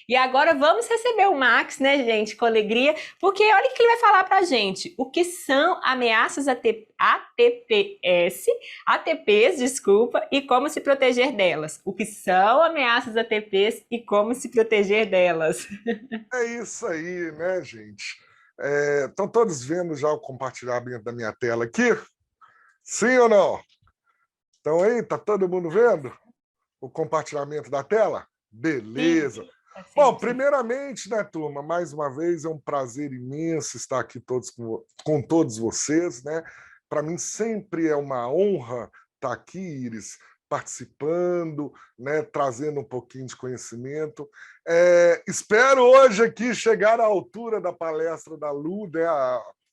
E agora vamos receber o Max, né, gente, com alegria, porque olha o que ele vai falar para a gente. O que são ameaças ATPs, desculpa, e como se proteger delas. O que são ameaças ATPs e como se proteger delas. É isso aí, né, gente? Estão todos vendo já o compartilhamento da minha tela aqui? Sim ou não? Estão aí? Tá todo mundo vendo o compartilhamento da tela? Sim, Beleza. sim, Bom, sim. primeiramente, né, turma, mais uma vez é um prazer imenso estar aqui com todos vocês, né? Para mim sempre é uma honra estar aqui, Iris, participando, né, trazendo um pouquinho de conhecimento. Espero hoje aqui chegar à altura da palestra da Lu, né?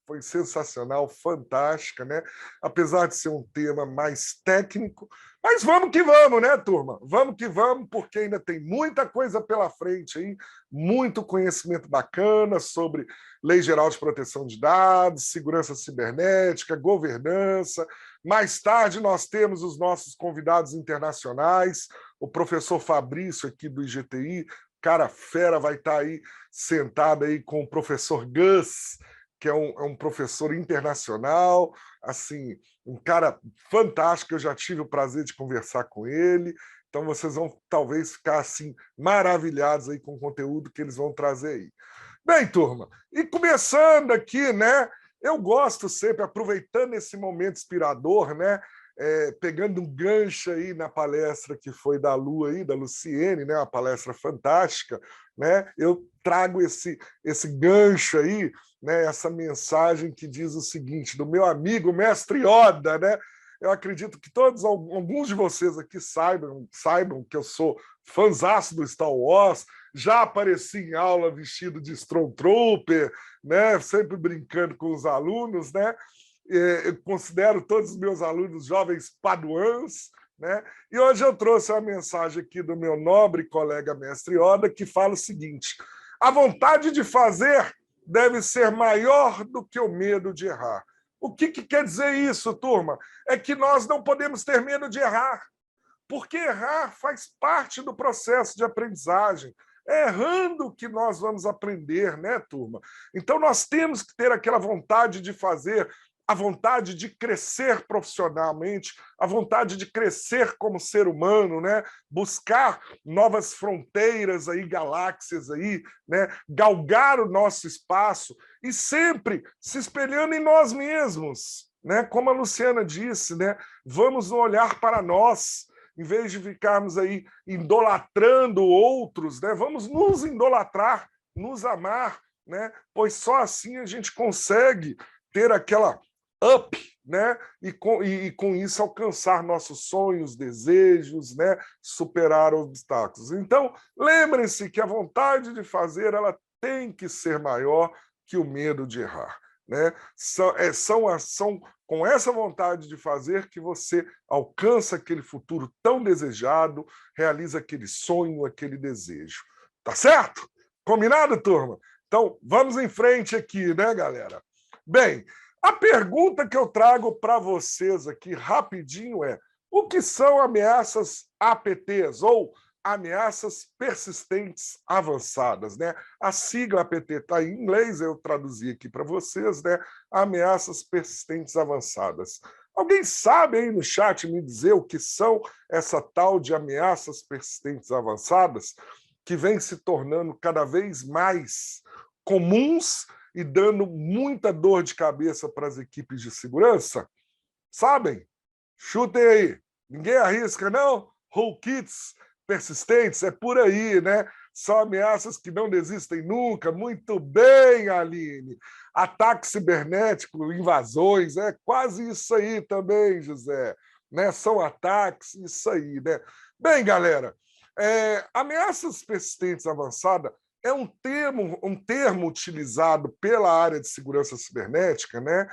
Foi sensacional, fantástica, né? Apesar de ser um tema mais técnico, mas vamos que vamos, né, turma? Vamos que vamos, porque ainda tem muita coisa pela frente aí, muito conhecimento bacana sobre Lei Geral de Proteção de Dados, segurança cibernética, governança. Mais tarde nós temos os nossos convidados internacionais, o professor Fabrício aqui do IGTI, cara fera, vai estar aí sentado aí com o professor Gus, que é um professor internacional, assim, um cara fantástico, eu já tive o prazer de conversar com ele, então vocês vão talvez ficar assim maravilhados aí com o conteúdo que eles vão trazer aí. Bem, turma, e começando aqui, né? Eu gosto sempre, aproveitando esse momento inspirador, né? Pegando um gancho aí na palestra que foi da Lu aí, da Luciene, né? Uma palestra fantástica, né? Eu trago esse gancho aí, né? Essa mensagem que diz o seguinte, do meu amigo mestre Yoda, né? Eu acredito que alguns de vocês aqui saibam que eu sou fãzaço do Star Wars, já apareci em aula vestido de Stormtrooper, né? Sempre brincando com os alunos, né? Eu considero todos os meus alunos jovens paduans, né? E hoje eu trouxe uma mensagem aqui do meu nobre colega mestre Yoda, que fala o seguinte: a vontade de fazer deve ser maior do que o medo de errar. O que quer dizer isso, turma? É que nós não podemos ter medo de errar, porque errar faz parte do processo de aprendizagem. É errando que nós vamos aprender, né, turma? Então nós temos que ter aquela vontade de fazer, a vontade de crescer profissionalmente, a vontade de crescer como ser humano, né? Buscar novas fronteiras aí, galáxias aí, né? Galgar o nosso espaço e sempre se espelhando em nós mesmos, né? Como a Luciana disse, né? Vamos olhar para nós, em vez de ficarmos aí idolatrando outros, né? Vamos nos idolatrar, nos amar, né? Pois só assim a gente consegue ter aquela up, né? E com isso alcançar nossos sonhos, desejos, né? Superar obstáculos. Então, lembrem-se que a vontade de fazer ela tem que ser maior que o medo de errar. Né? São com essa vontade de fazer que você alcança aquele futuro tão desejado, realiza aquele sonho, aquele desejo. Tá certo? Combinado, turma? Então, vamos em frente aqui, né, galera? Bem, a pergunta que eu trago para vocês aqui rapidinho é: o que são ameaças APTs ou ameaças persistentes avançadas, né? A sigla APT está em inglês, eu traduzi aqui para vocês, né? Ameaças persistentes avançadas. Alguém sabe aí no chat me dizer o que são essa tal de ameaças persistentes avançadas que vem se tornando cada vez mais comuns e dando muita dor de cabeça para as equipes de segurança? Sabem? Chutem aí. Ninguém arrisca, não? Rootkits persistentes, é por aí, né? São ameaças que não desistem nunca. Muito bem, Aline. Ataque cibernético, invasões, é quase isso aí também, José. Né? São ataques, isso aí, né? Bem, galera, ameaças persistentes avançadas é um termo utilizado pela área de segurança cibernética, né,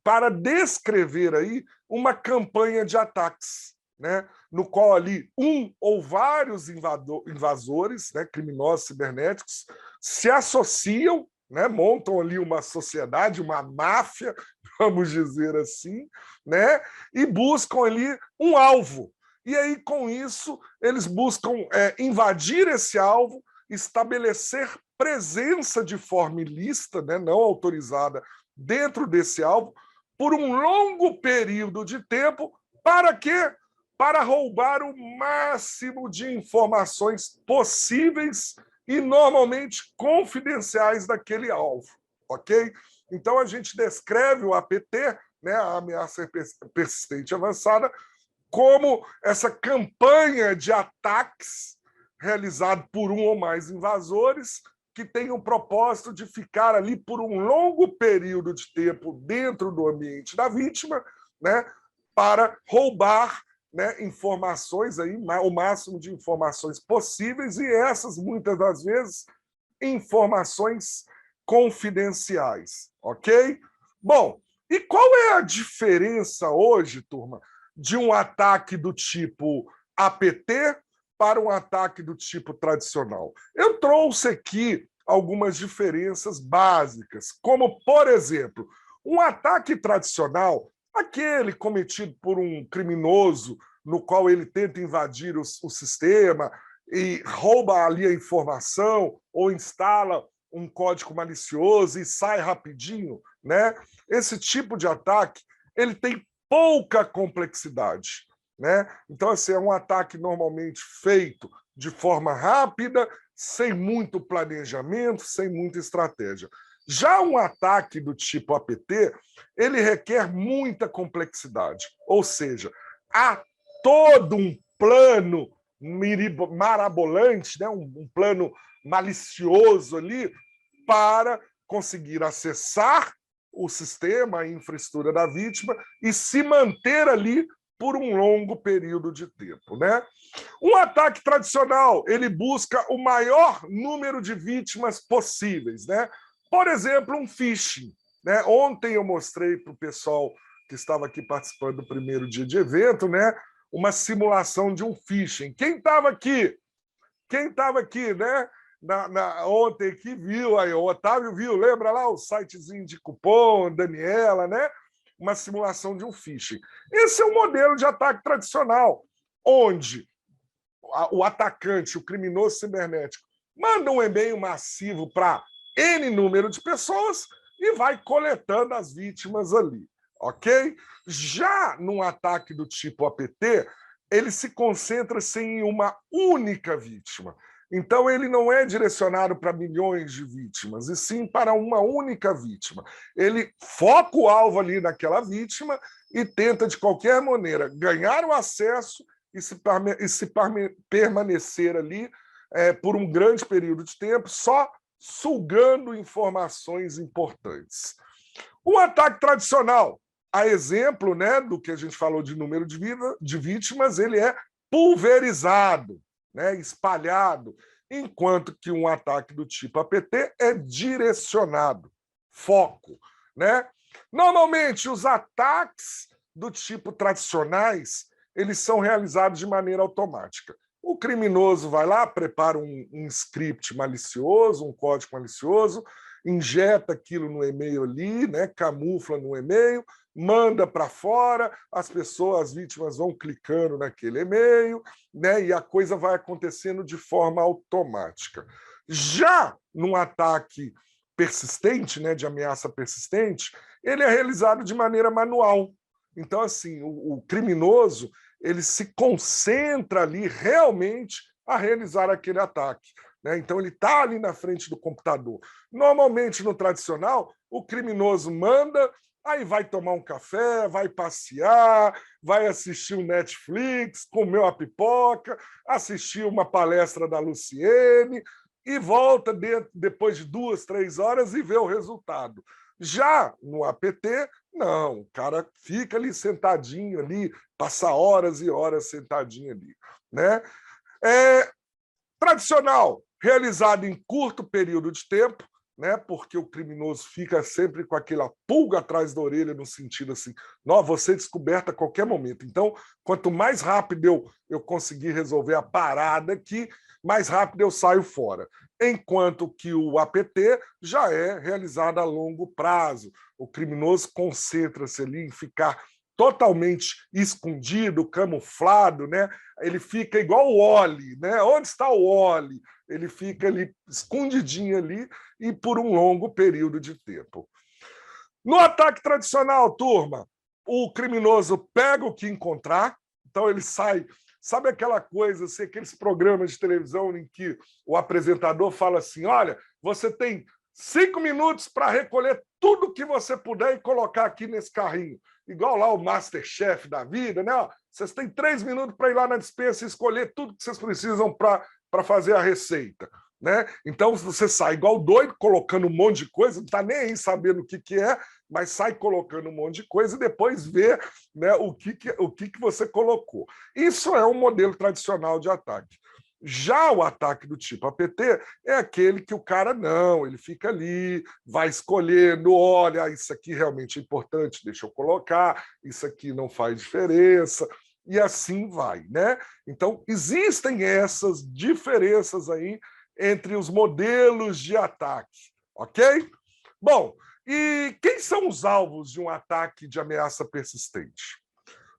para descrever aí uma campanha de ataques, né, no qual ali um ou vários invasores, né, criminosos cibernéticos, se associam, né, montam ali uma sociedade, uma máfia, vamos dizer assim, né, e buscam ali um alvo. E aí, com isso, eles buscam invadir esse alvo estabelecer presença de forma ilícita, né, não autorizada, dentro desse alvo, por um longo período de tempo, para quê? Para roubar o máximo de informações possíveis e normalmente confidenciais daquele alvo, ok? Então a gente descreve o APT, né, a ameaça persistente avançada, como essa campanha de ataques realizado por um ou mais invasores que tem o propósito de ficar ali por um longo período de tempo dentro do ambiente da vítima, né, para roubar, né, informações, aí, o máximo de informações possíveis, e essas, muitas das vezes, informações confidenciais, ok? Bom, e qual é a diferença hoje, turma, de um ataque do tipo APT para um ataque do tipo tradicional? Eu trouxe aqui algumas diferenças básicas, como, por exemplo, um ataque tradicional, aquele cometido por um criminoso, no qual ele tenta invadir o sistema e rouba ali a informação ou instala um código malicioso e sai rapidinho, né? Esse tipo de ataque, ele tem pouca complexidade, né? Então, assim, é um ataque normalmente feito de forma rápida, sem muito planejamento, sem muita estratégia. Já um ataque do tipo APT, ele requer muita complexidade, ou seja, há todo um plano marabolante, né? Um plano malicioso ali para conseguir acessar o sistema, a infraestrutura da vítima e se manter ali por um longo período de tempo, né? Um ataque tradicional, ele busca o maior número de vítimas possíveis, né? Por exemplo, um phishing, né? Ontem eu mostrei para o pessoal que estava aqui participando do primeiro dia de evento, né, uma simulação de um phishing. Quem estava aqui? Quem estava aqui, né? Ontem que viu, aí, o Otávio viu, lembra lá o sitezinho de cupom, Daniela, né? Uma simulação de um phishing. Esse é um modelo de ataque tradicional, onde o atacante, o criminoso cibernético, manda um e-mail massivo para N número de pessoas e vai coletando as vítimas ali, ok? Já num ataque do tipo APT, ele se concentra em uma única vítima. Então, ele não é direcionado para milhões de vítimas, e sim para uma única vítima. Ele foca o alvo ali naquela vítima e tenta, de qualquer maneira, ganhar o acesso e se permanecer ali por um grande período de tempo, só sugando informações importantes. O ataque tradicional, a exemplo, né, do que a gente falou de número de vítimas, ele é pulverizado, né, espalhado, enquanto que um ataque do tipo APT é direcionado, foco, né? Normalmente, os ataques do tipo tradicionais, eles são realizados de maneira automática. O criminoso vai lá, prepara um script malicioso, um código malicioso, injeta aquilo no e-mail ali, né, camufla no e-mail, manda para fora, as pessoas, as vítimas vão clicando naquele e-mail, né, e a coisa vai acontecendo de forma automática. Já num ataque persistente, né, de ameaça persistente, ele é realizado de maneira manual. Então, assim, o criminoso, ele se concentra ali realmente a realizar aquele ataque, né? Então, ele está ali na frente do computador. Normalmente, no tradicional, o criminoso manda, aí vai tomar um café, vai passear, vai assistir um Netflix, comer uma pipoca, assistir uma palestra da Luciene e volta depois de 2, 3 horas e vê o resultado. Já no APT, não, o cara fica ali sentadinho ali, passa horas e horas sentadinho ali, né? Tradicional, realizado em curto período de tempo, né? Porque o criminoso fica sempre com aquela pulga atrás da orelha, no sentido assim, não, você descoberta a qualquer momento. Então, quanto mais rápido eu conseguir resolver a parada aqui, mais rápido eu saio fora. Enquanto que o APT já é realizado a longo prazo. O criminoso concentra-se ali em ficar totalmente escondido, camuflado, né? Ele fica igual o Wall-E, né? Onde está o Wall-E? Ele fica ali escondidinho ali e por um longo período de tempo. No ataque tradicional, turma, o criminoso pega o que encontrar, então ele sai. Sabe aquela coisa, assim, aqueles programas de televisão em que o apresentador fala assim: olha, você tem 5 minutos para recolher tudo que você puder e colocar aqui nesse carrinho. Igual lá o Masterchef da vida, né? Vocês têm 3 minutos para ir lá na despensa e escolher tudo que vocês precisam para fazer a receita. Né? Então você sai igual doido, colocando um monte de coisa, não está nem aí sabendo o que é, mas sai colocando um monte de coisa e depois vê, né, o que você colocou. Isso é um modelo tradicional de ataque. Já o ataque do tipo APT é aquele que o cara não, ele fica ali, vai escolhendo, olha, isso aqui realmente é importante, deixa eu colocar, isso aqui não faz diferença, e assim vai, né? Então, existem essas diferenças aí entre os modelos de ataque, ok? Bom, e quem são os alvos de um ataque de ameaça persistente?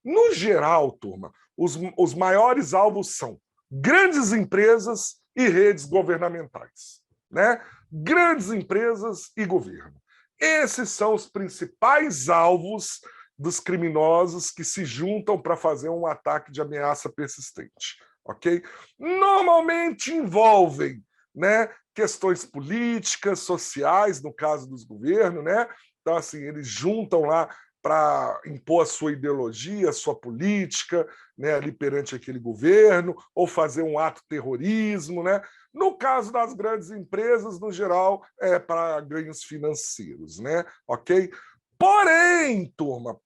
No geral, turma, os maiores alvos são grandes empresas e redes governamentais, né? Grandes empresas e governo. Esses são os principais alvos dos criminosos que se juntam para fazer um ataque de ameaça persistente, ok? Normalmente envolvem, né, questões políticas, sociais, no caso dos governos, né? Então, assim, eles juntam lá para impor a sua ideologia, a sua política, né, ali perante aquele governo, ou fazer um ato terrorismo, né? No caso das grandes empresas, no geral, é para ganhos financeiros, né? Ok? Porém, turma,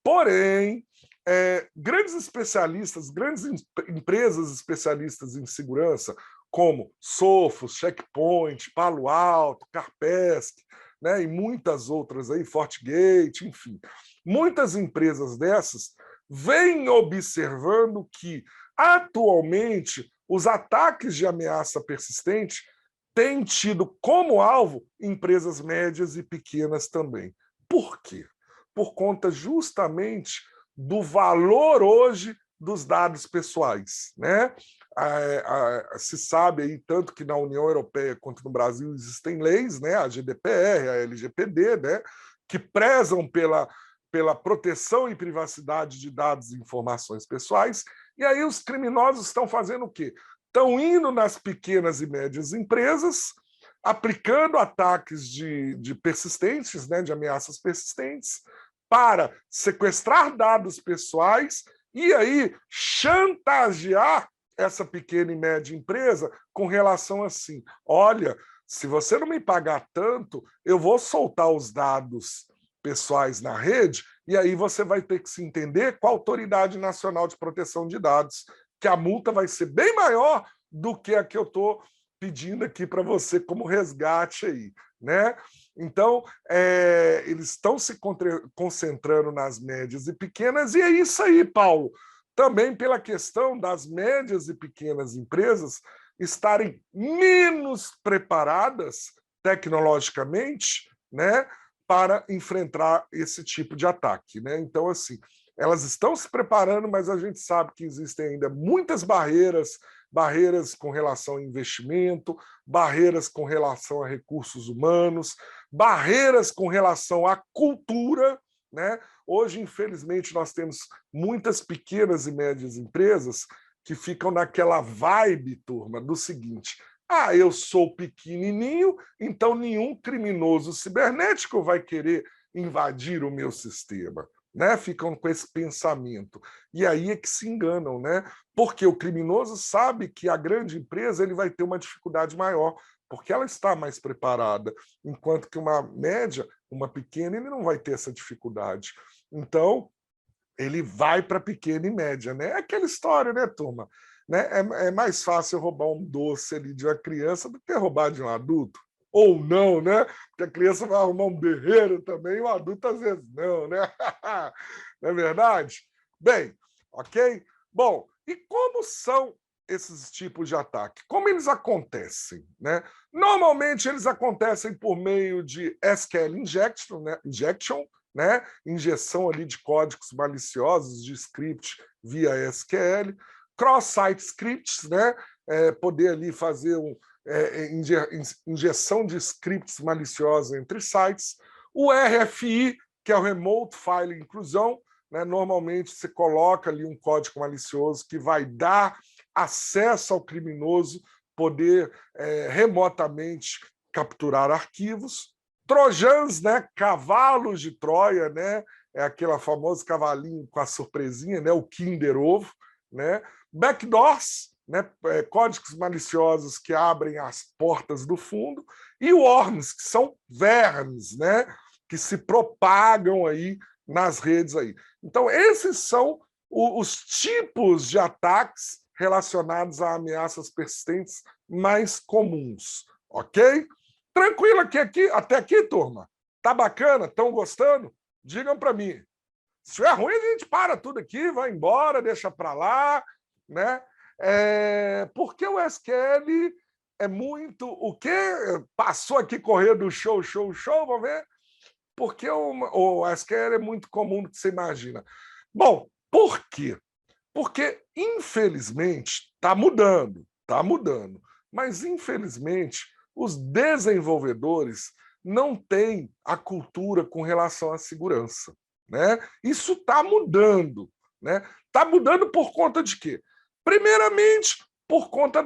grandes especialistas, grandes empresas especialistas em segurança, como Sophos, Checkpoint, Palo Alto, Kaspersky, né, e muitas outras aí, Fortigate, enfim. Muitas empresas dessas vêm observando que, atualmente, os ataques de ameaça persistente têm tido como alvo empresas médias e pequenas também. Por quê? Por conta justamente do valor hoje dos dados pessoais, né? Se sabe aí tanto que na União Europeia quanto no Brasil existem leis, né? A GDPR, a LGPD, né? Que prezam pela proteção e privacidade de dados e informações pessoais. E aí os criminosos estão fazendo o quê? Estão indo nas pequenas e médias empresas, aplicando ataques de persistentes, né? De ameaças persistentes, para sequestrar dados pessoais e aí chantagear essa pequena e média empresa com relação assim: olha, se você não me pagar tanto, eu vou soltar os dados pessoais na rede e aí você vai ter que se entender com a Autoridade Nacional de Proteção de Dados, que a multa vai ser bem maior do que a que eu estou pedindo aqui para você como resgate aí, né? Então, eles estão se concentrando nas médias e pequenas, e é isso aí, Paulo. Também pela questão das médias e pequenas empresas estarem menos preparadas tecnologicamente, né, para enfrentar esse tipo de ataque, né? Então, assim, elas estão se preparando, mas a gente sabe que existem ainda muitas barreiras com relação a investimento, barreiras com relação a recursos humanos, barreiras com relação à cultura, né? Hoje, infelizmente, nós temos muitas pequenas e médias empresas que ficam naquela vibe, turma, do seguinte: ah, eu sou pequenininho, então nenhum criminoso cibernético vai querer invadir o meu sistema. Né? Ficam com esse pensamento. E aí é que se enganam, né? Porque o criminoso sabe que a grande empresa ele vai ter uma dificuldade maior, porque ela está mais preparada, enquanto que uma média, uma pequena, ele não vai ter essa dificuldade. Então, ele vai para pequena e média, né? É aquela história, né, turma? Né? É mais fácil roubar um doce ali de uma criança do que roubar de um adulto. Ou não, né? Porque a criança vai arrumar um berreiro também, e o adulto às vezes não, né? Não é verdade? Bem, ok? Bom, e como são esses tipos de ataque? Como eles acontecem, né? Normalmente eles acontecem por meio de SQL injection, né? né? Injeção ali de códigos maliciosos de script via SQL, cross-site scripts, né? Poder ali fazer injeção de scripts maliciosos entre sites, o RFI, que é o Remote File Inclusion, né? Normalmente você coloca ali um código malicioso que vai dar acesso ao criminoso poder remotamente capturar arquivos. Trojans, né? Cavalos de Troia, né? É aquele famoso cavalinho com a surpresinha, né? O Kinder Ovo, né? Backdoors, né? Códigos maliciosos que abrem as portas do fundo, e worms, que são vermes, né? Que se propagam aí nas redes aí. Então, esses são os tipos de ataques relacionados a ameaças persistentes mais comuns, ok? Tranquilo até aqui, turma? Tá bacana? Estão gostando? Digam para mim. Se estiver ruim, a gente para tudo aqui, vai embora, deixa para lá, né? Porque o SQL é muito... O quê? Passou aqui correndo show, vamos ver? Porque o SQL é muito comum do que você imagina. Bom, por quê? Porque, infelizmente, está mudando, mas, infelizmente, os desenvolvedores não têm a cultura com relação à segurança, né? Isso está mudando, né? Está mudando por conta de quê? Primeiramente, por conta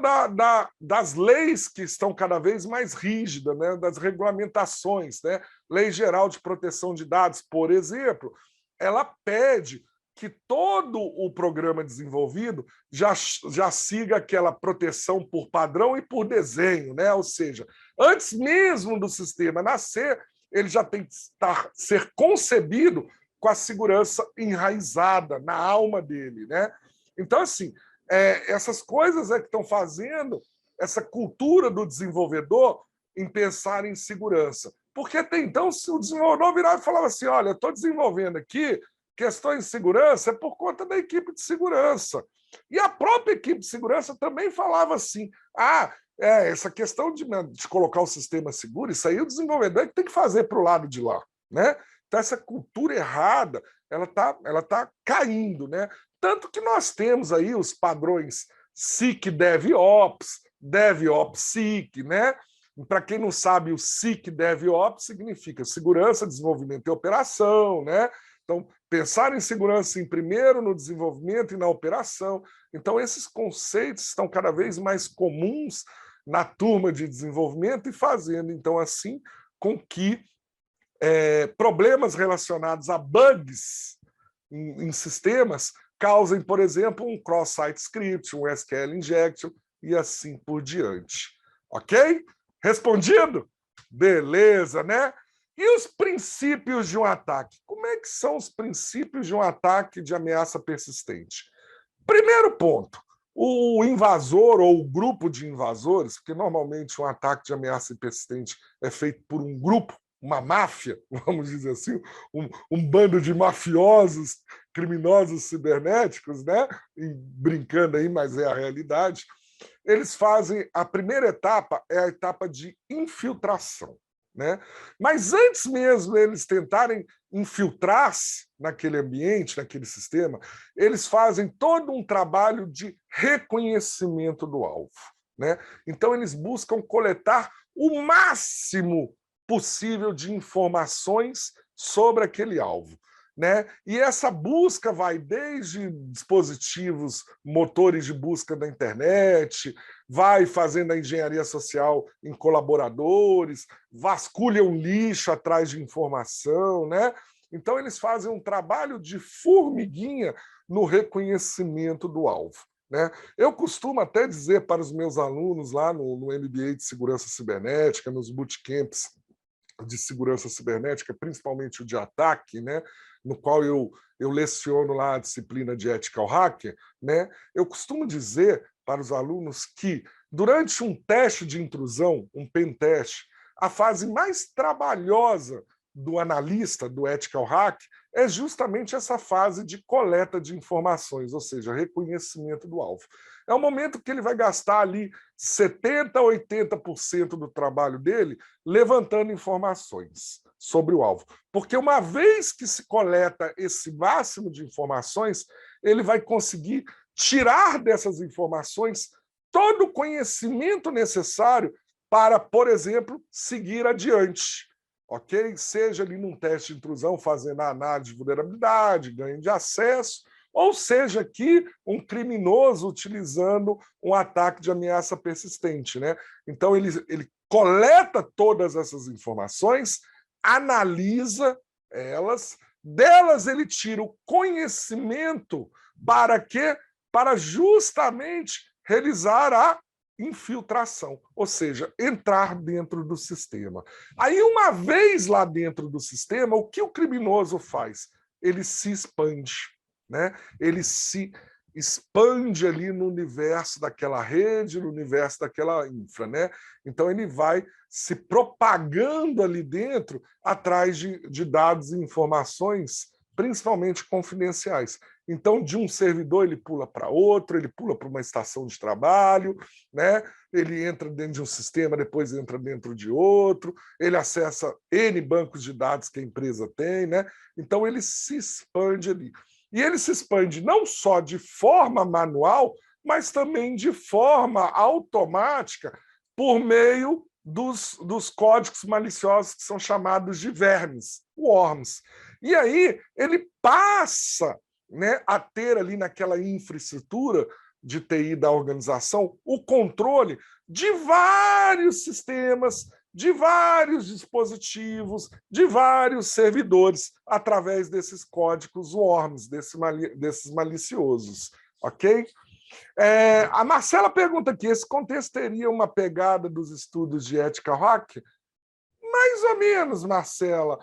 das leis que estão cada vez mais rígidas, né? Das regulamentações, né? Lei Geral de Proteção de Dados, por exemplo, ela pede que todo o programa desenvolvido já siga aquela proteção por padrão e por desenho, né? Ou seja, antes mesmo do sistema nascer, ele já tem que ser concebido com a segurança enraizada na alma dele, né? Então, assim, essas coisas que estão fazendo essa cultura do desenvolvedor em pensar em segurança. Porque até então, se o desenvolvedor virava e falava assim, olha, eu estou desenvolvendo aqui questões de segurança, é por conta da equipe de segurança. E a própria equipe de segurança também falava assim, essa questão de colocar o sistema seguro, isso aí o desenvolvedor é que tem que fazer para o lado de lá, né? Então, essa cultura errada, ela tá caindo, né? Tanto que nós temos aí os padrões SIC DevOps, DevOps SIC, né? Para quem não sabe, o SIC DevOps significa segurança, desenvolvimento e operação, né? Então, pensar em segurança em primeiro, no desenvolvimento e na operação. Então, esses conceitos estão cada vez mais comuns na turma de desenvolvimento e fazendo, então, assim, com que problemas relacionados a bugs em sistemas causem, por exemplo, um cross-site script, um SQL injection e assim por diante. Ok? Respondido? Beleza, né? E os princípios de um ataque? Como é que são os princípios de um ataque de ameaça persistente? Primeiro ponto, o invasor ou o grupo de invasores, porque normalmente um ataque de ameaça persistente é feito por um grupo, uma máfia, vamos dizer assim, um bando de mafiosos, criminosos cibernéticos, né? E brincando aí, mas é a realidade. Eles fazem, a primeira etapa é a etapa de infiltração, né? Mas antes mesmo eles tentarem infiltrar-se naquele ambiente, naquele sistema, eles fazem todo um trabalho de reconhecimento do alvo, né? Então eles buscam coletar o máximo possível de informações sobre aquele alvo, né? E essa busca vai desde dispositivos, motores de busca da internet, vai fazendo a engenharia social em colaboradores, vasculha um lixo atrás de informação, né? Então, eles fazem um trabalho de formiguinha no reconhecimento do alvo, né? Eu costumo até dizer para os meus alunos lá no MBA de Segurança Cibernética, nos bootcamps de segurança cibernética, principalmente o de ataque, né, no qual eu leciono lá a disciplina de Ethical Hacker, né, eu costumo dizer para os alunos que, durante um teste de intrusão, um pen test, a fase mais trabalhosa do analista, do Ethical Hack, é justamente essa fase de coleta de informações, ou seja, reconhecimento do alvo. É o momento que ele vai gastar ali 70% a 80% do trabalho dele levantando informações. sobre o alvo. Porque uma vez que se coleta esse máximo de informações, ele vai conseguir tirar dessas informações todo o conhecimento necessário para, por exemplo, seguir adiante. Ok? Seja ali num teste de intrusão, fazendo a análise de vulnerabilidade, ganho de acesso, ou seja aqui um criminoso utilizando um ataque de ameaça persistente, né? Então ele coleta todas essas informações, analisa elas, delas ele tira o conhecimento para quê? Para justamente realizar a infiltração, ou seja, entrar dentro do sistema. Aí, uma vez lá dentro do sistema, o que o criminoso faz? Ele se expande, né? Ele se expande ali no universo daquela rede, no universo daquela infra, né? Então ele vai se propagando ali dentro atrás de dados e informações, principalmente confidenciais. Então, de um servidor, ele pula para outro, ele pula para uma estação de trabalho, né? Ele entra dentro de um sistema, depois entra dentro de outro, ele acessa N bancos de dados que a empresa tem, né? Então, ele se expande ali. E ele se expande não só de forma manual, mas também de forma automática, por meio dos códigos maliciosos que são chamados de vermes, worms. E aí ele passa, né, a ter ali naquela infraestrutura de TI da organização o controle de vários sistemas, de vários dispositivos, de vários servidores, através desses códigos worms, desses maliciosos. Ok? A Marcela pergunta aqui, esse contexto teria uma pegada dos estudos de ética hack? Mais ou menos, Marcela.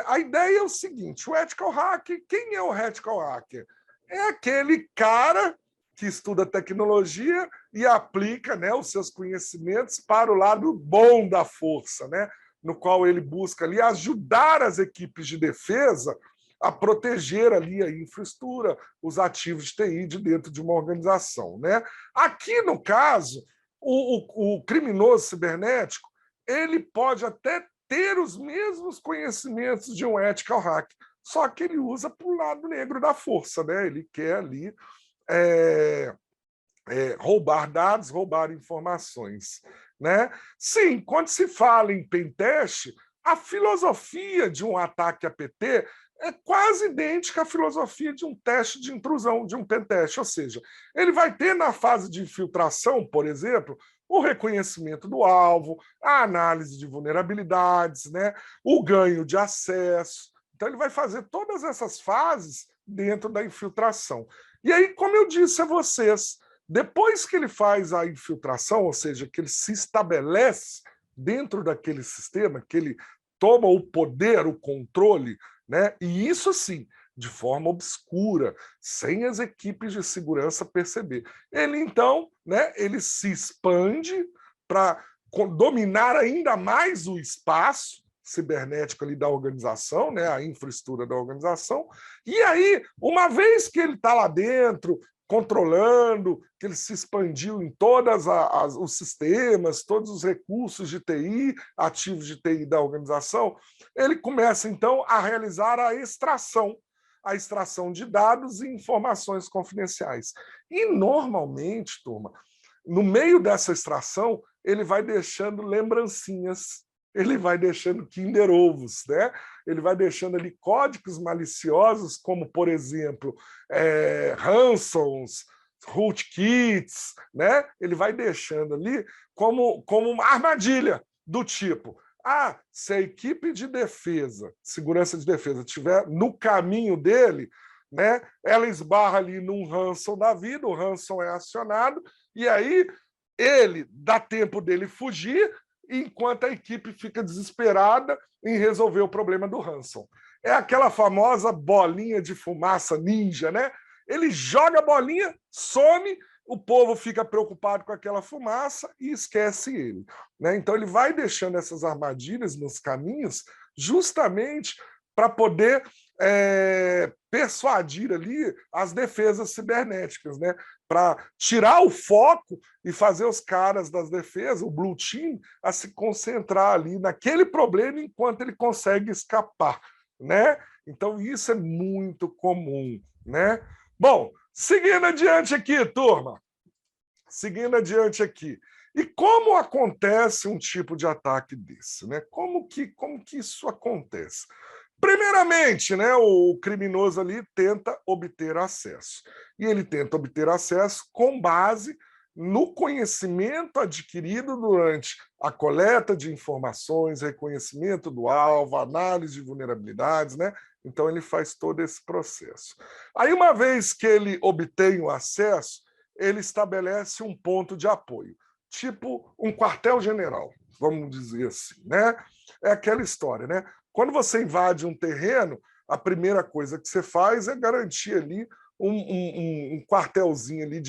A ideia é o seguinte, o ethical hacker, quem é o ethical hacker? É aquele cara que estuda tecnologia e aplica, né, os seus conhecimentos para o lado bom da força, né, no qual ele busca ali ajudar as equipes de defesa a proteger ali a infraestrutura, os ativos de TI de dentro de uma organização, né? Aqui, no caso, o criminoso cibernético, ele pode até ter os mesmos conhecimentos de um ethical hack, só que ele usa para o lado negro da força, né? Ele quer ali roubar dados, roubar informações, né? Sim, quando se fala em pentest, a filosofia de um ataque APT é quase idêntica à filosofia de um teste de intrusão, de um pentest, ou seja, ele vai ter na fase de infiltração, por exemplo, o reconhecimento do alvo, a análise de vulnerabilidades, né? O ganho de acesso. Então, ele vai fazer todas essas fases dentro da infiltração. E aí, como eu disse a vocês, depois que ele faz a infiltração, ou seja, que ele se estabelece dentro daquele sistema, que ele toma o poder, o controle, né? E isso sim, de forma obscura, sem as equipes de segurança perceber. Ele então, né, ele se expande para dominar ainda mais o espaço cibernético ali da organização, né, a infraestrutura da organização. E aí, uma vez que ele está lá dentro, controlando, que ele se expandiu em todos os sistemas, todos os recursos de TI, ativos de TI da organização, ele começa, então, a realizar a extração de dados e informações confidenciais. E, normalmente, turma, no meio dessa extração, ele vai deixando lembrancinhas, ele vai deixando Kinder Ovos, né? Ele vai deixando ali códigos maliciosos, como, por exemplo, ransoms, rootkits, né? Ele vai deixando ali como uma armadilha do tipo: se a equipe de defesa, segurança de defesa, estiver no caminho dele, né, ela esbarra ali num ransom da vida, o ransom é acionado, e aí ele dá tempo dele fugir, enquanto a equipe fica desesperada em resolver o problema do ransom. É aquela famosa bolinha de fumaça ninja, né? Ele joga a bolinha, some, o povo fica preocupado com aquela fumaça e esquece ele, né? Então ele vai deixando essas armadilhas nos caminhos justamente para poder persuadir ali as defesas cibernéticas, né? Para tirar o foco e fazer os caras das defesas, o Blue Team, a se concentrar ali naquele problema enquanto ele consegue escapar, né? Então isso é muito comum, né? Bom, seguindo adiante aqui, turma. Seguindo adiante aqui. E como acontece um tipo de ataque desse, né? Como que isso acontece? Primeiramente, né, o criminoso ali tenta obter acesso. E ele tenta obter acesso com base no conhecimento adquirido durante a coleta de informações, reconhecimento do alvo, análise de vulnerabilidades, né? Então ele faz todo esse processo. Aí, uma vez que ele obtém o acesso, ele estabelece um ponto de apoio, tipo um quartel-general, vamos dizer assim, né? É aquela história, né? Quando você invade um terreno, a primeira coisa que você faz é garantir ali um quartelzinho ali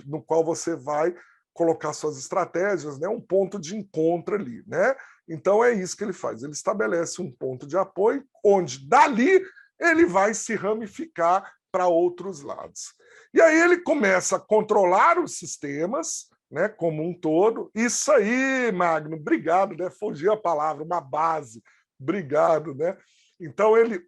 no qual você vai colocar suas estratégias, né? Um ponto de encontro ali, né? Então é isso que ele faz. Ele estabelece um ponto de apoio, onde dali ele vai se ramificar para outros lados. E aí ele começa a controlar os sistemas, né, como um todo. Isso aí, Magno, obrigado, né? Fugiu a palavra, uma base. Obrigado, né? Então ele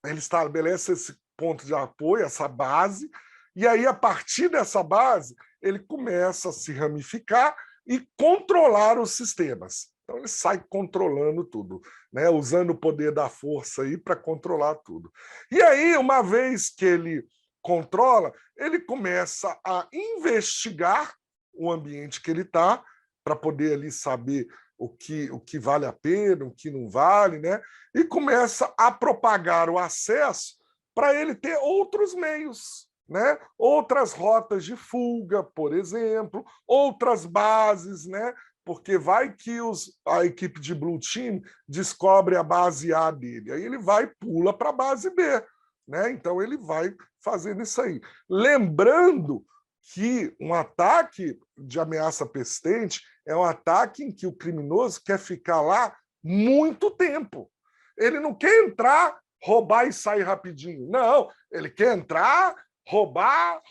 estabelece esse ponto de apoio, essa base, e aí, a partir dessa base, ele começa a se ramificar e controlar os sistemas. Então ele sai controlando tudo, né? Usando o poder da força aí para controlar tudo. E aí, uma vez que ele controla, ele começa a investigar o ambiente que ele está, para poder ali saber o que vale a pena, o que não vale, né? E começa a propagar o acesso para ele ter outros meios, né? Outras rotas de fuga, por exemplo, outras bases, né? Porque vai que a equipe de Blue Team descobre a base A dele, aí ele vai e pula para a base B, né? Então ele vai fazendo isso aí. Lembrando que um ataque de ameaça persistente é um ataque em que o criminoso quer ficar lá muito tempo. Ele não quer entrar, roubar e sair rapidinho. Não, ele quer entrar, roubar,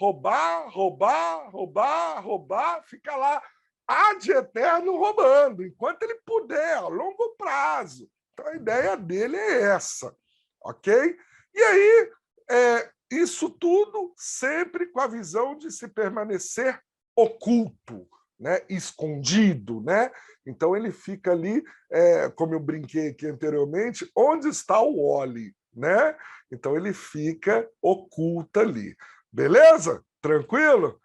fica lá ad eterno roubando, enquanto ele puder, a longo prazo. Então a ideia dele é essa, ok? E aí, isso tudo sempre com a visão de se permanecer oculto, né? Escondido, né? Então ele fica ali, como eu brinquei aqui anteriormente, onde está o Wally, né? Então ele fica oculto ali. Beleza? Tranquilo?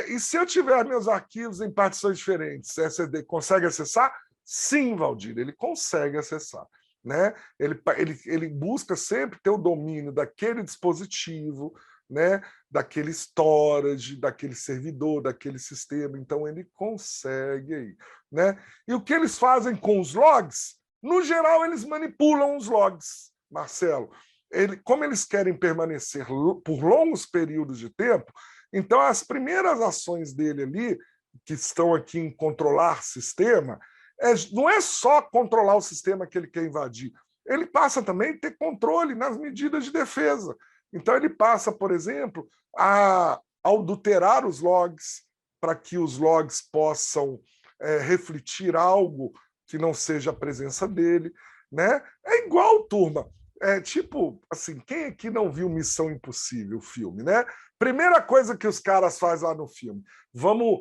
E se eu tiver meus arquivos em partições diferentes, SSD consegue acessar? Sim, Valdir, ele consegue acessar. Né? Ele busca sempre ter o domínio daquele dispositivo, né? Daquele storage, daquele servidor, daquele sistema. Então, ele consegue aí. Né? E o que eles fazem com os logs? No geral, eles manipulam os logs, Marcelo. Como eles querem permanecer por longos períodos de tempo, então as primeiras ações dele ali, que estão aqui em controlar sistema, não é só controlar o sistema que ele quer invadir, ele passa também a ter controle nas medidas de defesa. Então ele passa, por exemplo, a adulterar os logs para que os logs possam refletir algo que não seja a presença dele, né? É igual, turma. Tipo, assim, quem aqui não viu Missão Impossível, o filme, né? Primeira coisa que os caras fazem lá no filme, vamos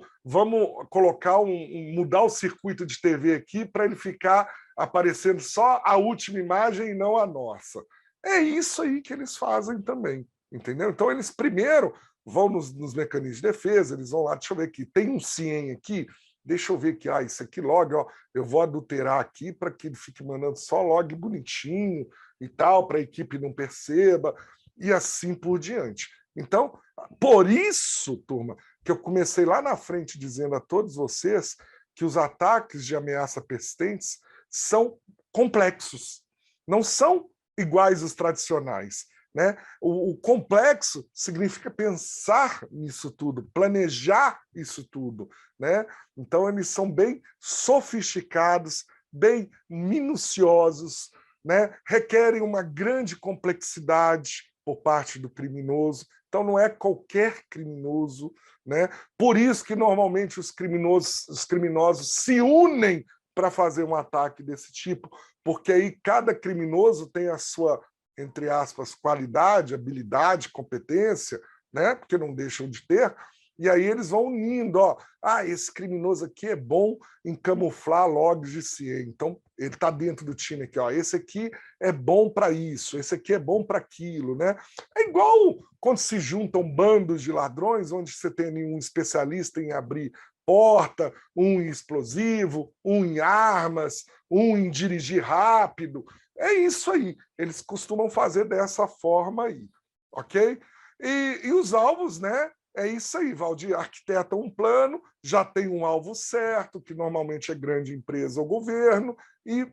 colocar mudar o circuito de TV aqui para ele ficar aparecendo só a última imagem e não a nossa. É isso aí que eles fazem também, entendeu? Então eles primeiro vão nos mecanismos de defesa, eles vão lá, deixa eu ver aqui, tem um CIEM aqui, deixa eu ver aqui, isso aqui log, ó, eu vou adulterar aqui para que ele fique mandando só log bonitinho e tal, para a equipe não perceba, e assim por diante. Então, por isso, turma, que eu comecei lá na frente dizendo a todos vocês que os ataques de ameaça persistentes são complexos, não são iguais aos tradicionais. Né? O complexo significa pensar nisso tudo, planejar isso tudo. Né? Então, eles são bem sofisticados, bem minuciosos, né? Requerem uma grande complexidade por parte do criminoso. Então, não é qualquer criminoso, né? Por isso que, normalmente, os criminosos se unem para fazer um ataque desse tipo, porque aí cada criminoso tem a sua, entre aspas, qualidade, habilidade, competência, né? Porque não deixam de ter, e aí eles vão unindo, ó, esse criminoso aqui é bom em camuflar logs de CIE, então ele está dentro do time aqui, ó, esse aqui é bom para isso, esse aqui é bom para aquilo, né? É igual quando se juntam bandos de ladrões, onde você tem um especialista em abrir porta, um em explosivo, um em armas, um em dirigir rápido. É isso aí. Eles costumam fazer dessa forma aí, ok? E os alvos, né? É isso aí, Valdir, arquiteta um plano, já tem um alvo certo, que normalmente é grande empresa ou governo, e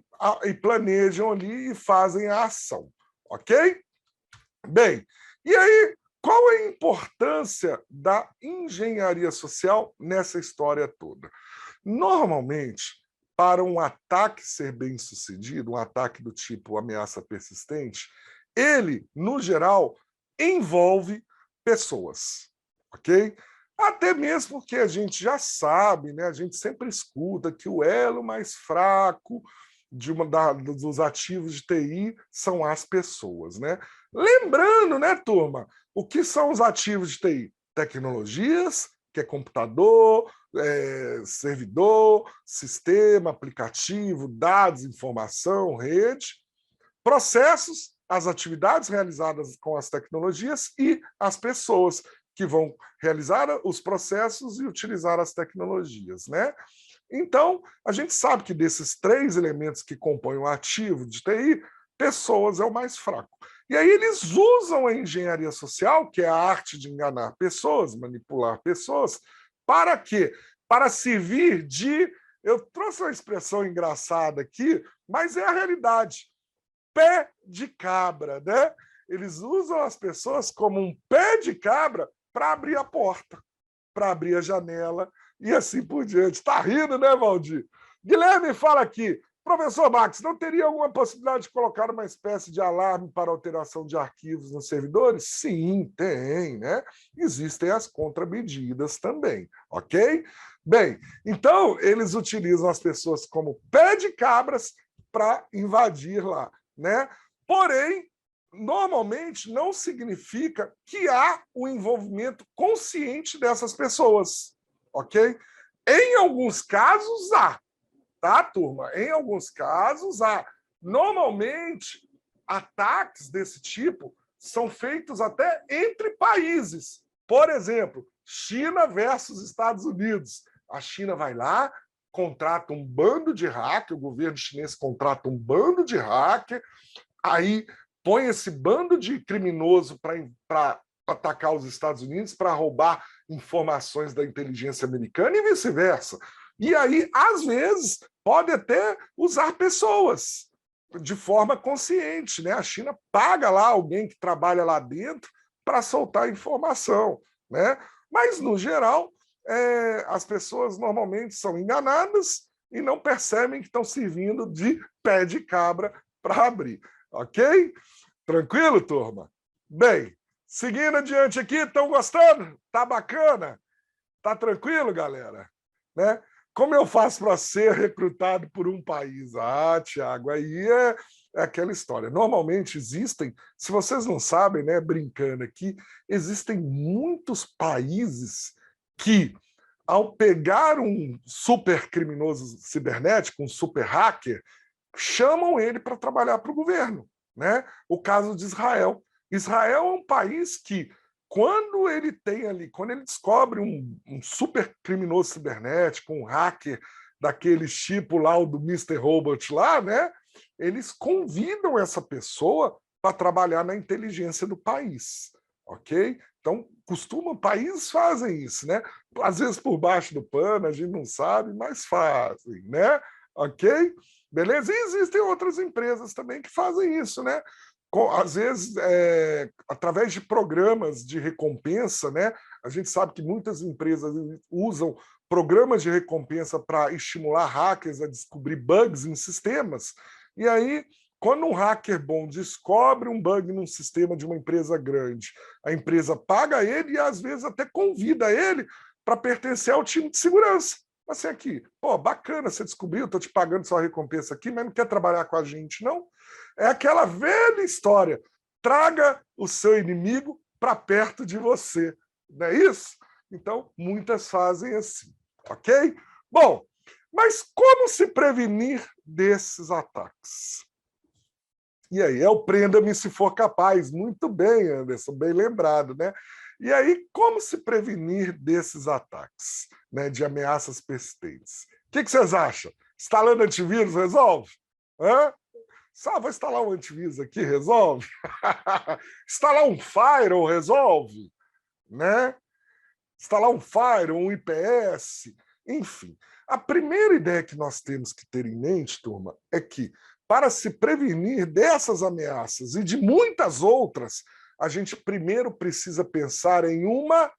planejam ali e fazem a ação, ok? Bem, e aí, qual é a importância da engenharia social nessa história toda? Normalmente, para um ataque ser bem sucedido, um ataque do tipo ameaça persistente, ele, no geral, envolve pessoas, ok? Até mesmo porque a gente já sabe, né? A gente sempre escuta que o elo mais fraco dos ativos de TI são as pessoas, né? Lembrando, né, turma, o que são os ativos de TI? Tecnologias, que é computador, servidor, sistema, aplicativo, dados, informação, rede, processos, as atividades realizadas com as tecnologias e as pessoas que vão realizar os processos e utilizar as tecnologias, né? Então, a gente sabe que desses 3 elementos que compõem o ativo de TI, pessoas é o mais fraco. E aí eles usam a engenharia social, que é a arte de enganar pessoas, manipular pessoas, para quê? Para servir de... Eu trouxe uma expressão engraçada aqui, mas é a realidade. Pé de cabra, né? Eles usam as pessoas como um pé de cabra para abrir a porta, para abrir a janela e assim por diante. Está rindo, né, Valdir? Guilherme fala aqui, professor Max, não teria alguma possibilidade de colocar uma espécie de alarme para alteração de arquivos nos servidores? Sim, tem, né? Existem as contramedidas também, ok? Bem, então eles utilizam as pessoas como pé de cabras para invadir lá, né? Porém, normalmente não significa que há o envolvimento consciente dessas pessoas, ok? Em alguns casos há, tá, turma? Em alguns casos há. Normalmente, ataques desse tipo são feitos até entre países. Por exemplo, China versus Estados Unidos. A China vai lá, contrata um bando de hacker, o governo chinês contrata um bando de hacker, aí põe esse bando de criminoso para atacar os Estados Unidos, para roubar informações da inteligência americana e vice-versa. E aí, às vezes, pode até usar pessoas de forma consciente, né? A China paga lá alguém que trabalha lá dentro para soltar informação, né? Mas, no geral, as pessoas normalmente são enganadas e não percebem que estão servindo de pé de cabra para abrir. Ok? Tranquilo, turma? Bem, seguindo adiante aqui, estão gostando? Tá bacana? Tá tranquilo, galera? Né? Como eu faço para ser recrutado por um país? Ah, Tiago, aí é aquela história. Normalmente existem, se vocês não sabem, né, brincando aqui, existem muitos países que, ao pegar um super criminoso cibernético, um super hacker, chamam ele para trabalhar para o governo, né? O caso de Israel. Israel é um país que, quando ele tem ali, quando ele descobre um super criminoso cibernético, um hacker daquele tipo lá, o do Mr. Robot lá, né? Eles convidam essa pessoa para trabalhar na inteligência do país, ok? Então, países fazem isso, né? Às vezes por baixo do pano, a gente não sabe, mas fazem, né? Ok? Beleza? E existem outras empresas também que fazem isso, né? Às vezes, através de programas de recompensa, né? A gente sabe que muitas empresas usam programas de recompensa para estimular hackers a descobrir bugs em sistemas. E aí, Quando um hacker bom descobre um bug num sistema de uma empresa grande, a empresa paga ele e às vezes até convida ele para pertencer ao time de segurança. Assim aqui, pô, bacana, você descobriu, estou te pagando sua recompensa aqui, mas não quer trabalhar com a gente, não? É aquela velha história, traga o seu inimigo para perto de você, não é isso? Então, muitas fazem assim, ok? Bom, mas como se prevenir desses ataques? E aí, é o prenda-me se for capaz. Muito bem, Anderson, bem lembrado, né? E aí, como se prevenir desses ataques, né, de ameaças persistentes? O que vocês acham? Instalando antivírus resolve? Hã? Só vou instalar um antivírus aqui, resolve? Instalar um firewall resolve? Né? Instalar um firewall, um IPS, enfim. A primeira ideia que nós temos que ter em mente, turma, é que para se prevenir dessas ameaças e de muitas outras, a gente primeiro precisa pensar em uma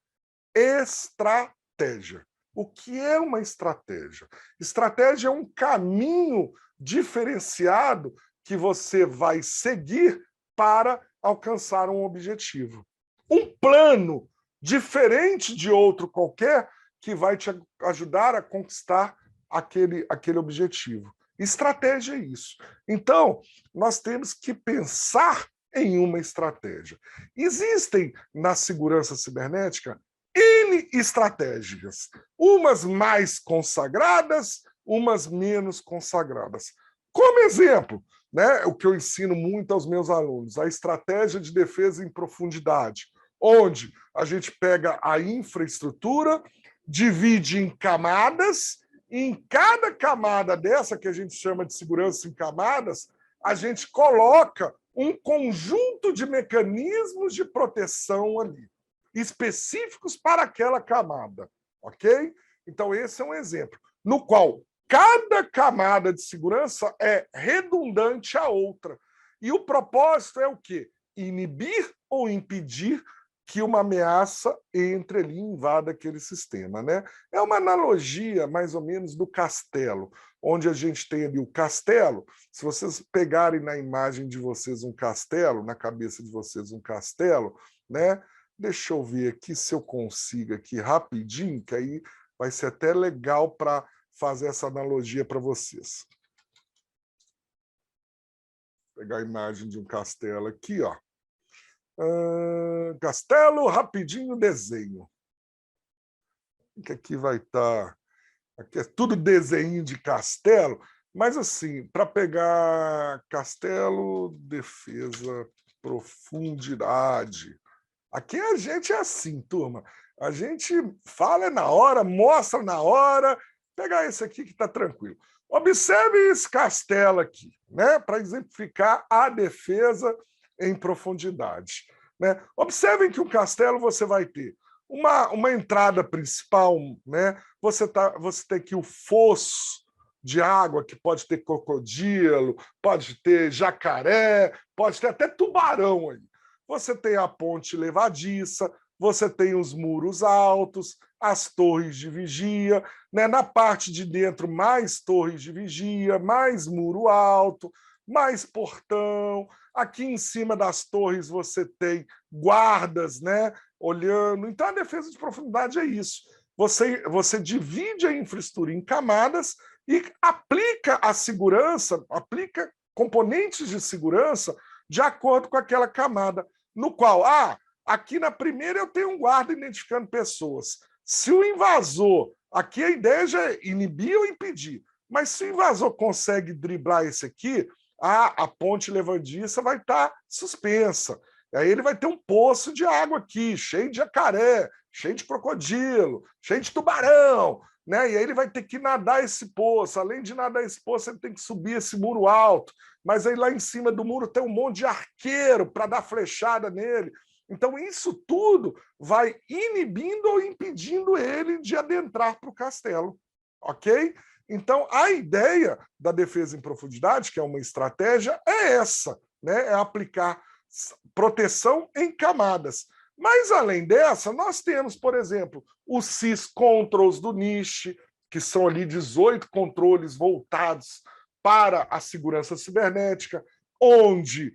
estratégia. O que é uma estratégia? Estratégia é um caminho diferenciado que você vai seguir para alcançar um objetivo. Um plano diferente de outro qualquer que vai te ajudar a conquistar aquele objetivo. Estratégia é isso. Então, nós temos que pensar em uma estratégia. Existem na segurança cibernética N estratégias, umas mais consagradas, umas menos consagradas. Como exemplo, né, o que eu ensino muito aos meus alunos, a estratégia de defesa em profundidade, onde a gente pega a infraestrutura, divide em camadas, e em cada camada dessa, que a gente chama de segurança em camadas, a gente coloca um conjunto de mecanismos de proteção ali, específicos para aquela camada, ok? Então, esse é um exemplo, no qual cada camada de segurança é redundante à outra. E o propósito é o quê? Inibir ou impedir que uma ameaça entre ali e invada aquele sistema, né? É uma analogia, mais ou menos, do castelo, onde a gente tem ali o castelo. Se vocês pegarem na imagem de vocês um castelo, na cabeça de vocês um castelo, né? Deixa eu ver aqui se eu consigo aqui rapidinho, que aí vai ser até legal para fazer essa analogia para vocês. Vou pegar a imagem de um castelo aqui, ó. Castelo, rapidinho desenho. Que aqui vai estar. Aqui é tudo desenho de castelo, mas assim, para pegar castelo, defesa, profundidade. Aqui a gente é assim, turma. A gente fala na hora, mostra na hora. Pegar esse aqui que está tranquilo. Observe esse castelo aqui, né, para exemplificar a defesa em profundidade. Né? Observem que o castelo você vai ter uma entrada principal, né? Você tem aqui o fosso de água, que pode ter crocodilo, pode ter jacaré, pode ter até tubarão aí. Você tem a ponte levadiça, você tem os muros altos, as torres de vigia, né? Na parte de dentro, mais torres de vigia, mais muro alto, mais portão. Aqui em cima das torres você tem guardas, né, olhando. Então, a defesa de profundidade é isso. Você divide a infraestrutura em camadas e aplica a segurança, aplica componentes de segurança de acordo com aquela camada, no qual, aqui na primeira eu tenho um guarda identificando pessoas. Se o invasor, aqui a ideia já é inibir ou impedir, mas se o invasor consegue driblar esse aqui, a ponte levadiça vai estar suspensa. Aí ele vai ter um poço de água aqui, cheio de jacaré, cheio de crocodilo, cheio de tubarão, né? E aí ele vai ter que nadar esse poço. Além de nadar esse poço, ele tem que subir esse muro alto. Mas aí lá em cima do muro tem um monte de arqueiro para dar flechada nele. Então, isso tudo vai inibindo ou impedindo ele de adentrar para o castelo. Ok? Então, a ideia da defesa em profundidade, que é uma estratégia, é essa, né? É aplicar proteção em camadas. Mas, além dessa, nós temos, por exemplo, os syscontrols do NIST, que são ali 18 controles voltados para a segurança cibernética. onde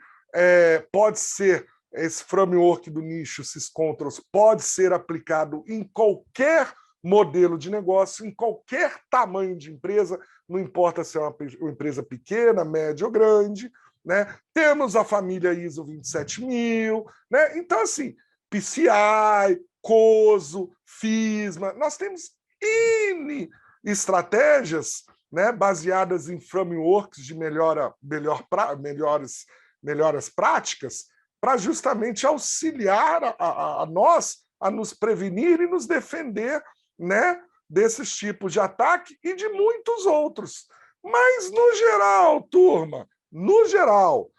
pode ser esse framework do nicho SysControls pode ser aplicado em qualquer modelo de negócio, em qualquer tamanho de empresa, não importa se é uma empresa pequena, média ou grande, né? Temos a família ISO 27000, né? Então, assim, PCI, COSO, FISMA, nós temos N estratégias, né, baseadas em frameworks de melhoras práticas para justamente auxiliar a nós a nos prevenir e nos defender, né, desses tipos de ataque e de muitos outros. Mas, no geral, turma, no geral,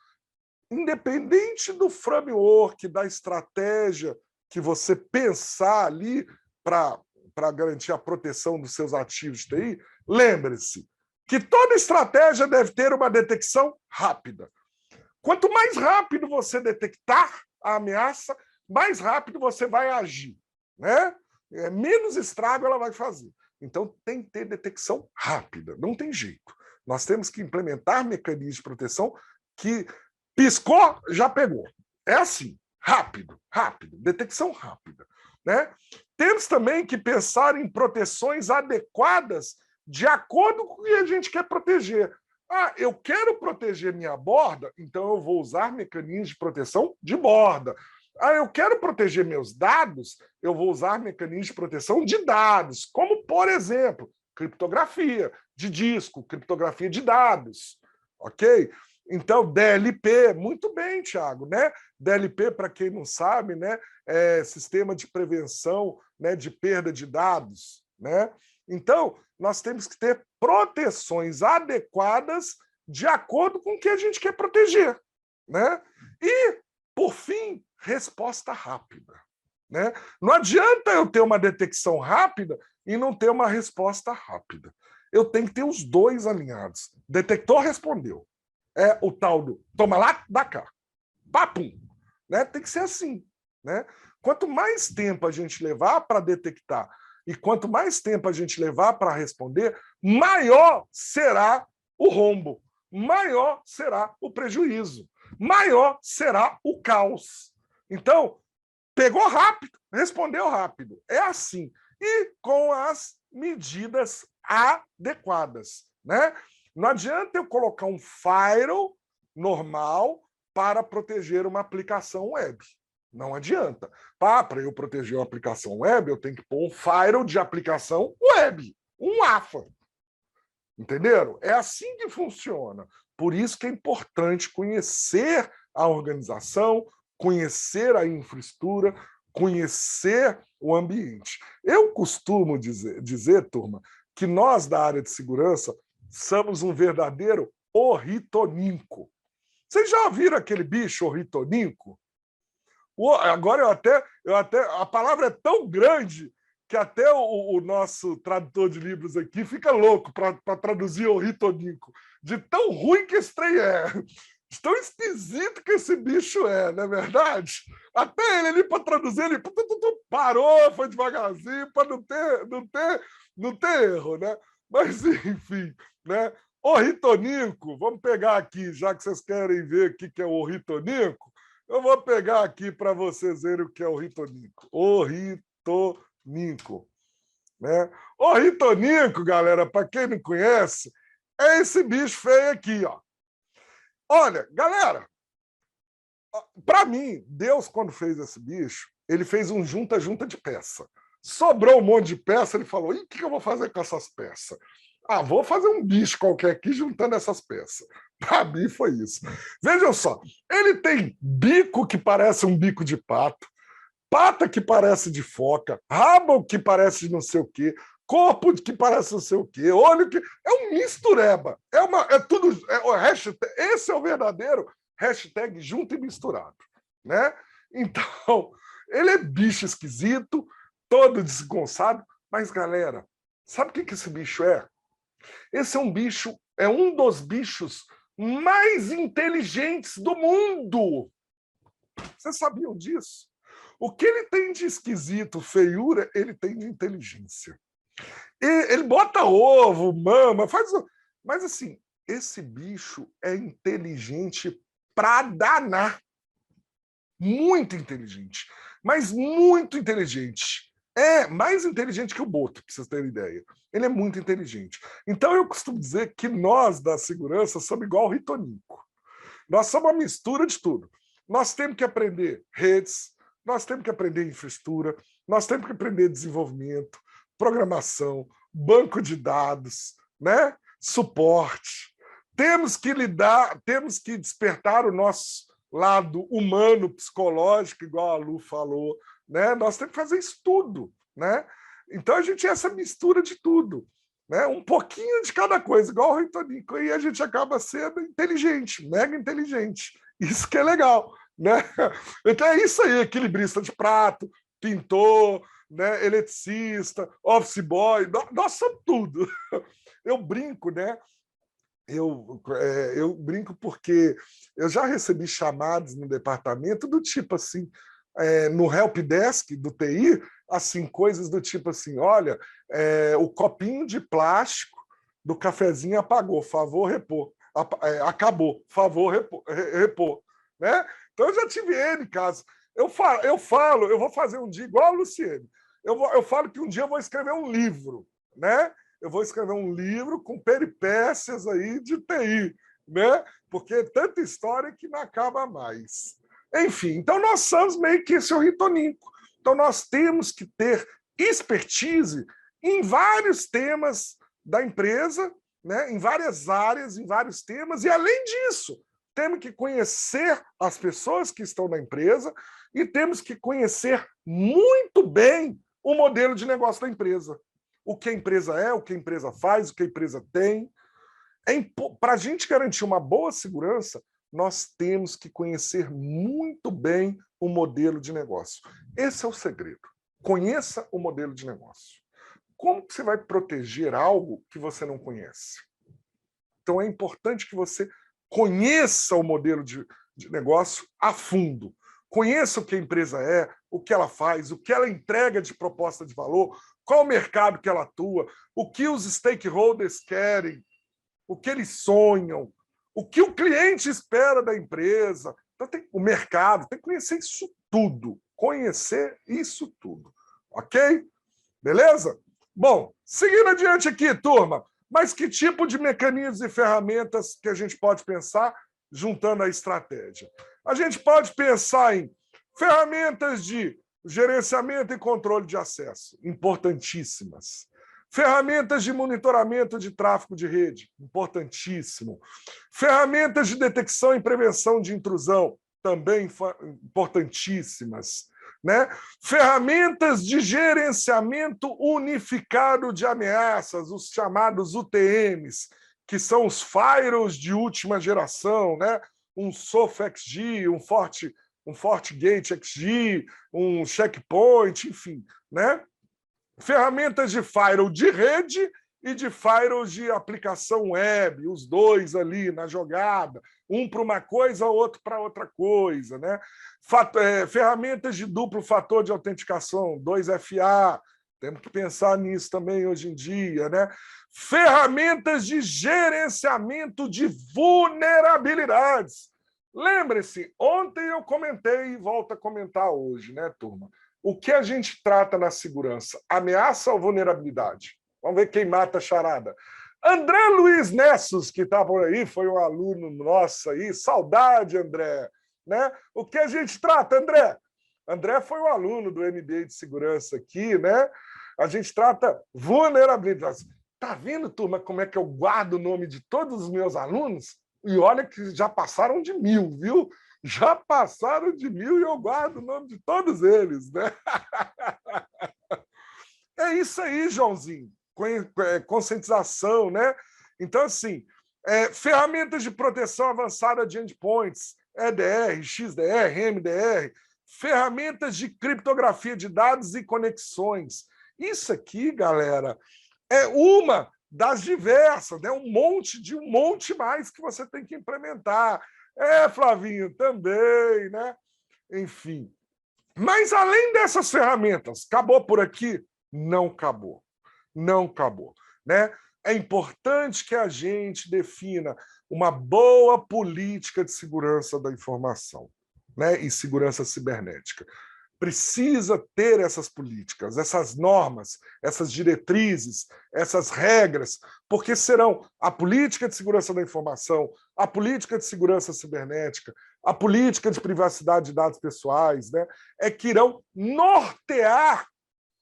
independente do framework, da estratégia que você pensar ali para garantir a proteção dos seus ativos de TI, lembre-se que toda estratégia deve ter uma detecção rápida. Quanto mais rápido você detectar a ameaça, mais rápido você vai agir, né? Menos estrago ela vai fazer. Então, tem que ter detecção rápida, não tem jeito. Nós temos que implementar mecanismos de proteção que piscou, já pegou. É assim, rápido, detecção rápida, né? Temos também que pensar em proteções adequadas de acordo com o que a gente quer proteger. Ah, eu quero proteger minha borda, então eu vou usar mecanismos de proteção de borda. Ah, eu quero proteger meus dados, eu vou usar mecanismos de proteção de dados, como, por exemplo, criptografia de disco, criptografia de dados, ok? Então, DLP, muito bem, Thiago, né? DLP, para quem não sabe, né, é Sistema de Prevenção, né, de Perda de Dados, né? Então, nós temos que ter proteções adequadas de acordo com o que a gente quer proteger, né? E, por fim, resposta rápida, né? Não adianta eu ter uma detecção rápida e não ter uma resposta rápida. Eu tenho que ter os dois alinhados. Detector respondeu. É o tal do toma lá, dá cá. Papum. Né? Tem que ser assim, né? Quanto mais tempo a gente levar para detectar e quanto mais tempo a gente levar para responder, maior será o rombo, maior será o prejuízo, maior será o caos. Então, pegou rápido, respondeu rápido. É assim. E com as medidas adequadas, né? Não adianta eu colocar um firewall normal para proteger uma aplicação web. Não adianta. Para eu proteger uma aplicação web, eu tenho que pôr um firewall de aplicação web, um AFA. Entenderam? É assim que funciona. Por isso que é importante conhecer a organização, conhecer a infraestrutura, conhecer o ambiente. Eu costumo dizer, turma, que nós da área de segurança somos um verdadeiro ornitorrinco. Vocês já ouviram aquele bicho ornitorrinco? Agora a palavra é tão grande que até o nosso tradutor de livros aqui fica louco para traduzir ornitorrinco, de tão ruim que esse trem é. De tão esquisito que esse bicho é, não é verdade? Até ele ali para traduzir, ele parou, foi devagarzinho para não ter erro, né? Mas, enfim, né? Ornitorrinco, vamos pegar aqui, já que vocês querem ver o que é o ornitorrinco, eu vou pegar aqui para vocês verem o que é o ornitorrinco. Ornitorrinco. Né? Ornitorrinco, galera, para quem não conhece, é esse bicho feio aqui, ó. Olha, galera, para mim, Deus, quando fez esse bicho, ele fez um junta-junta de peça. Sobrou um monte de peça, ele falou, e o que eu vou fazer com essas peças? Ah, vou fazer um bicho qualquer aqui juntando essas peças. Para mim foi isso. Vejam só, ele tem bico que parece um bico de pato, pata que parece de foca, rabo que parece de não sei o quê, corpo que parece não sei o quê, olho que... É um mistureba. É tudo... esse é o verdadeiro hashtag junto e misturado. Né? Então, ele é bicho esquisito, todo desgonçado, mas, galera, sabe o que esse bicho é? Esse é um dos bichos mais inteligentes do mundo. Vocês sabiam disso? O que ele tem de esquisito, feiura, ele tem de inteligência. E ele bota ovo, mama, faz... Mas assim, esse bicho é inteligente pra danar. Muito inteligente, mas muito inteligente. É mais inteligente que o Boto, para vocês terem ideia. Ele é muito inteligente. Então, eu costumo dizer que nós, da segurança, somos igual o Ritonico. Nós somos uma mistura de tudo. Nós temos que aprender redes, nós temos que aprender infraestrutura, nós temos que aprender desenvolvimento, programação, banco de dados, né? Suporte. Temos que lidar, temos que despertar o nosso lado humano, psicológico, igual a Lu falou, né? Nós temos que fazer isso tudo, né? Então a gente é essa mistura de tudo, né? Um pouquinho de cada coisa, igual o Ritonico, e a gente acaba sendo inteligente, mega inteligente. Isso que é legal, né? Então é isso aí, equilibrista de prato, pintor, né? Eletricista, office boy, nós somos tudo. Eu brinco, né? Eu brinco porque eu já recebi chamadas no departamento do tipo assim, no helpdesk do TI, assim, coisas do tipo assim, olha, o copinho de plástico do cafezinho apagou, favor repor. Acabou, favor repor. Né? Então eu já tive N casos. Eu vou fazer um dia igual a Luciene. Eu falo que um dia eu vou escrever um livro, né? Eu vou escrever um livro com peripécias aí de TI, né? Porque é tanta história que não acaba mais. Enfim, então nós somos meio que esse Ritonico. Então nós temos que ter expertise em vários temas da empresa, né? Em várias áreas, em vários temas, e além disso, temos que conhecer as pessoas que estão na empresa e temos que conhecer muito bem o modelo de negócio da empresa. O que a empresa é, o que a empresa faz, o que a empresa tem. Para a gente garantir uma boa segurança, nós temos que conhecer muito bem o modelo de negócio. Esse é o segredo. Conheça o modelo de negócio. Como que você vai proteger algo que você não conhece? Então é importante que você conheça o modelo de negócio a fundo. Conheça o que a empresa é, o que ela faz, o que ela entrega de proposta de valor, qual o mercado que ela atua, o que os stakeholders querem, o que eles sonham, o que o cliente espera da empresa. Então, o mercado, tem que conhecer isso tudo. Conhecer isso tudo. Ok? Beleza? Bom, seguindo adiante aqui, turma. Mas que tipo de mecanismos e ferramentas que a gente pode pensar juntando a estratégia? A gente pode pensar em ferramentas de gerenciamento e controle de acesso, importantíssimas. Ferramentas de monitoramento de tráfego de rede, importantíssimo. Ferramentas de detecção e prevenção de intrusão, também importantíssimas. Né? Ferramentas de gerenciamento unificado de ameaças, os chamados UTMs, que são os firewalls de última geração, né? Um SOFXG, um FortiGate XG, um Checkpoint, enfim, né? Ferramentas de firewall de rede e de firewall de aplicação web, os dois ali na jogada, um para uma coisa, outro para outra coisa, né? Ferramentas de duplo fator de autenticação, 2FA, temos que pensar nisso também hoje em dia, né? Ferramentas de gerenciamento de vulnerabilidades. Lembre-se, ontem eu comentei e volto a comentar hoje, né, turma? O que a gente trata na segurança? Ameaça ou vulnerabilidade? Vamos ver quem mata a charada. André Luiz Nessos, que está por aí, foi um aluno nosso aí. Saudade, André. Né? O que a gente trata, André? André foi um aluno do MBA de segurança aqui, né? A gente trata vulnerabilidade. Tá vendo, turma, como é que eu guardo o nome de todos os meus alunos? E olha que já passaram de 1000, viu? Já passaram de 1000 e eu guardo o nome de todos eles, né? É isso aí, Joãozinho. Conscientização, né? Então, assim, ferramentas de proteção avançada de endpoints, EDR, XDR, MDR, ferramentas de criptografia de dados e conexões. Isso aqui, galera, é uma das diversas, né? Um monte mais que você tem que implementar. Flavinho, também, né? Enfim. Mas, além dessas ferramentas, acabou por aqui? Não acabou. Não acabou. Né? É importante que a gente defina uma boa política de segurança da informação, né, e segurança cibernética. Precisa ter essas políticas, essas normas, essas diretrizes, essas regras, porque serão a política de segurança da informação, a política de segurança cibernética, a política de privacidade de dados pessoais, né, que irão nortear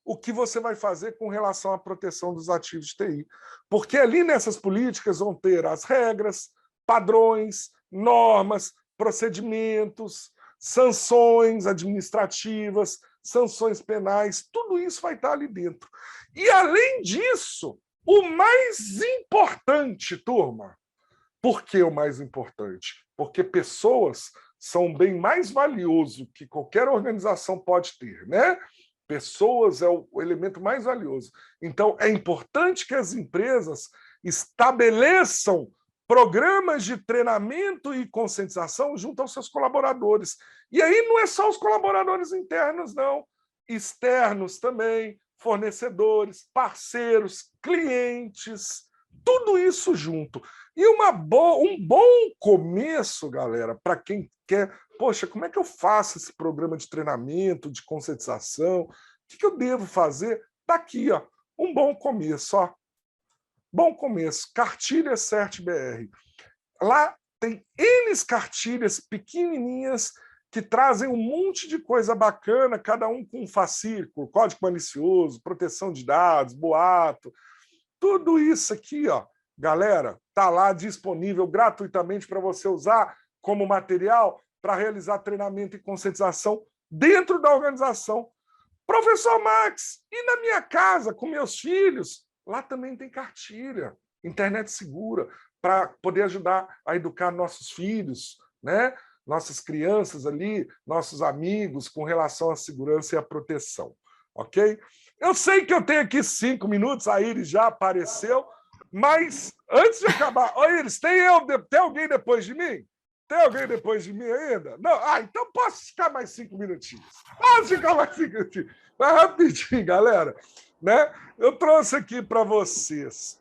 o que você vai fazer com relação à proteção dos ativos de TI. Porque ali nessas políticas vão ter as regras, padrões, normas, procedimentos, sanções administrativas, sanções penais, tudo isso vai estar ali dentro. E, além disso, o mais importante, turma, por que o mais importante? Porque pessoas são um bem mais valioso que qualquer organização pode ter, né? Pessoas é o elemento mais valioso. Então, é importante que as empresas estabeleçam programas de treinamento e conscientização junto aos seus colaboradores. E aí não é só os colaboradores internos, não. Externos também, fornecedores, parceiros, clientes, tudo isso junto. E um bom começo, galera, para quem quer, poxa, como é que eu faço esse programa de treinamento, de conscientização? O que eu devo fazer? Está aqui, ó, um bom começo. Ó. Bom começo, Cartilha Cert BR. Lá tem N cartilhas pequenininhas que trazem um monte de coisa bacana, cada um com um fascículo, código malicioso, proteção de dados, boato. Tudo isso aqui, ó, galera, está lá disponível gratuitamente para você usar como material para realizar treinamento e conscientização dentro da organização. Professor Max, e na minha casa, com meus filhos? Lá também tem cartilha, internet segura, para poder ajudar a educar nossos filhos, né? Nossas crianças ali, nossos amigos, com relação à segurança e à proteção. Ok? Eu sei que eu tenho aqui 5 minutos, a Iris já apareceu, mas antes de acabar... Ô, Iris, tem alguém depois de mim? Tem alguém depois de mim ainda? Não? Ah, então posso ficar mais 5 minutinhos. Posso ficar mais 5 minutinhos. Mas rapidinho, galera. Né? Eu trouxe aqui para vocês,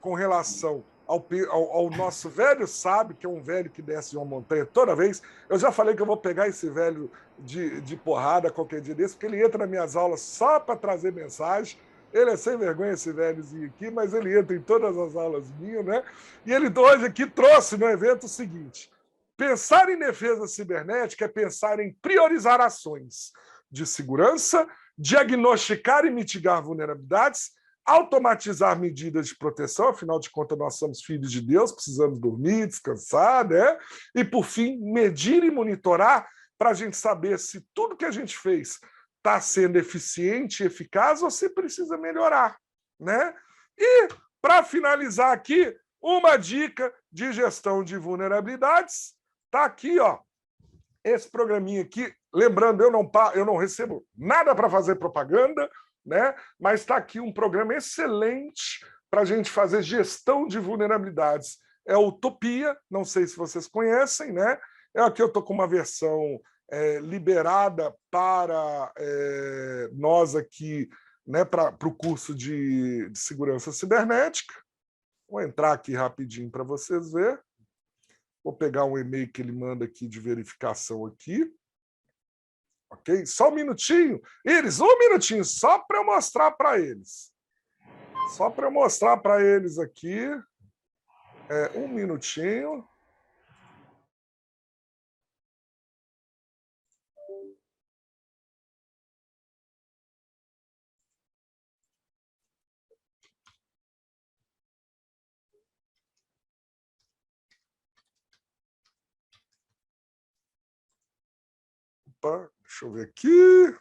com relação ao nosso velho sábio, que é um velho que desce de uma montanha toda vez. Eu já falei que eu vou pegar esse velho de porrada qualquer dia desse, porque ele entra nas minhas aulas só para trazer mensagem. Ele é sem vergonha, esse velhozinho aqui, mas ele entra em todas as aulas minhas, né? E ele hoje aqui trouxe no evento o seguinte: pensar em defesa cibernética é pensar em priorizar ações de segurança, diagnosticar e mitigar vulnerabilidades, automatizar medidas de proteção, afinal de contas nós somos filhos de Deus, precisamos dormir, descansar, né? E, por fim, medir e monitorar para a gente saber se tudo que a gente fez está sendo eficiente e eficaz ou se precisa melhorar, né? E, para finalizar aqui, uma dica de gestão de vulnerabilidades. Está aqui, ó, esse programinha aqui. Lembrando, eu não recebo nada para fazer propaganda, né? Mas está aqui um programa excelente para a gente fazer gestão de vulnerabilidades. É o Utopia, não sei se vocês conhecem, né? Aqui eu estou com uma versão liberada para nós aqui, né, para o curso de segurança cibernética. Vou entrar aqui rapidinho para vocês verem. Vou pegar um e-mail que ele manda aqui de verificação aqui. Ok? Só um minutinho. Iris, um minutinho, só para eu mostrar para eles. Só para eu mostrar para eles aqui. Um minutinho. Opa, deixa eu ver aqui.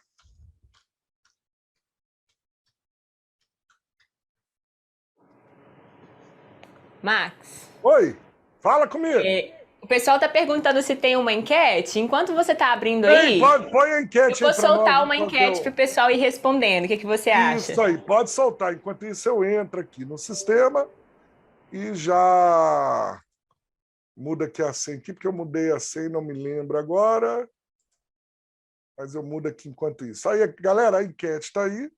Max, Oi, fala comigo. o pessoal está perguntando se tem uma enquete. Enquanto você está abrindo Ei, aí, põe a eu enquete vou aí para nós. soltar uma enquete para o pessoal ir respondendo. O que você acha? Isso aí, pode soltar. Enquanto isso, eu entro aqui no sistema e já muda aqui a senha aqui, porque eu mudei a senha, não me lembro agora. Mas eu mudo aqui enquanto isso. Aí, galera, a enquete está aí.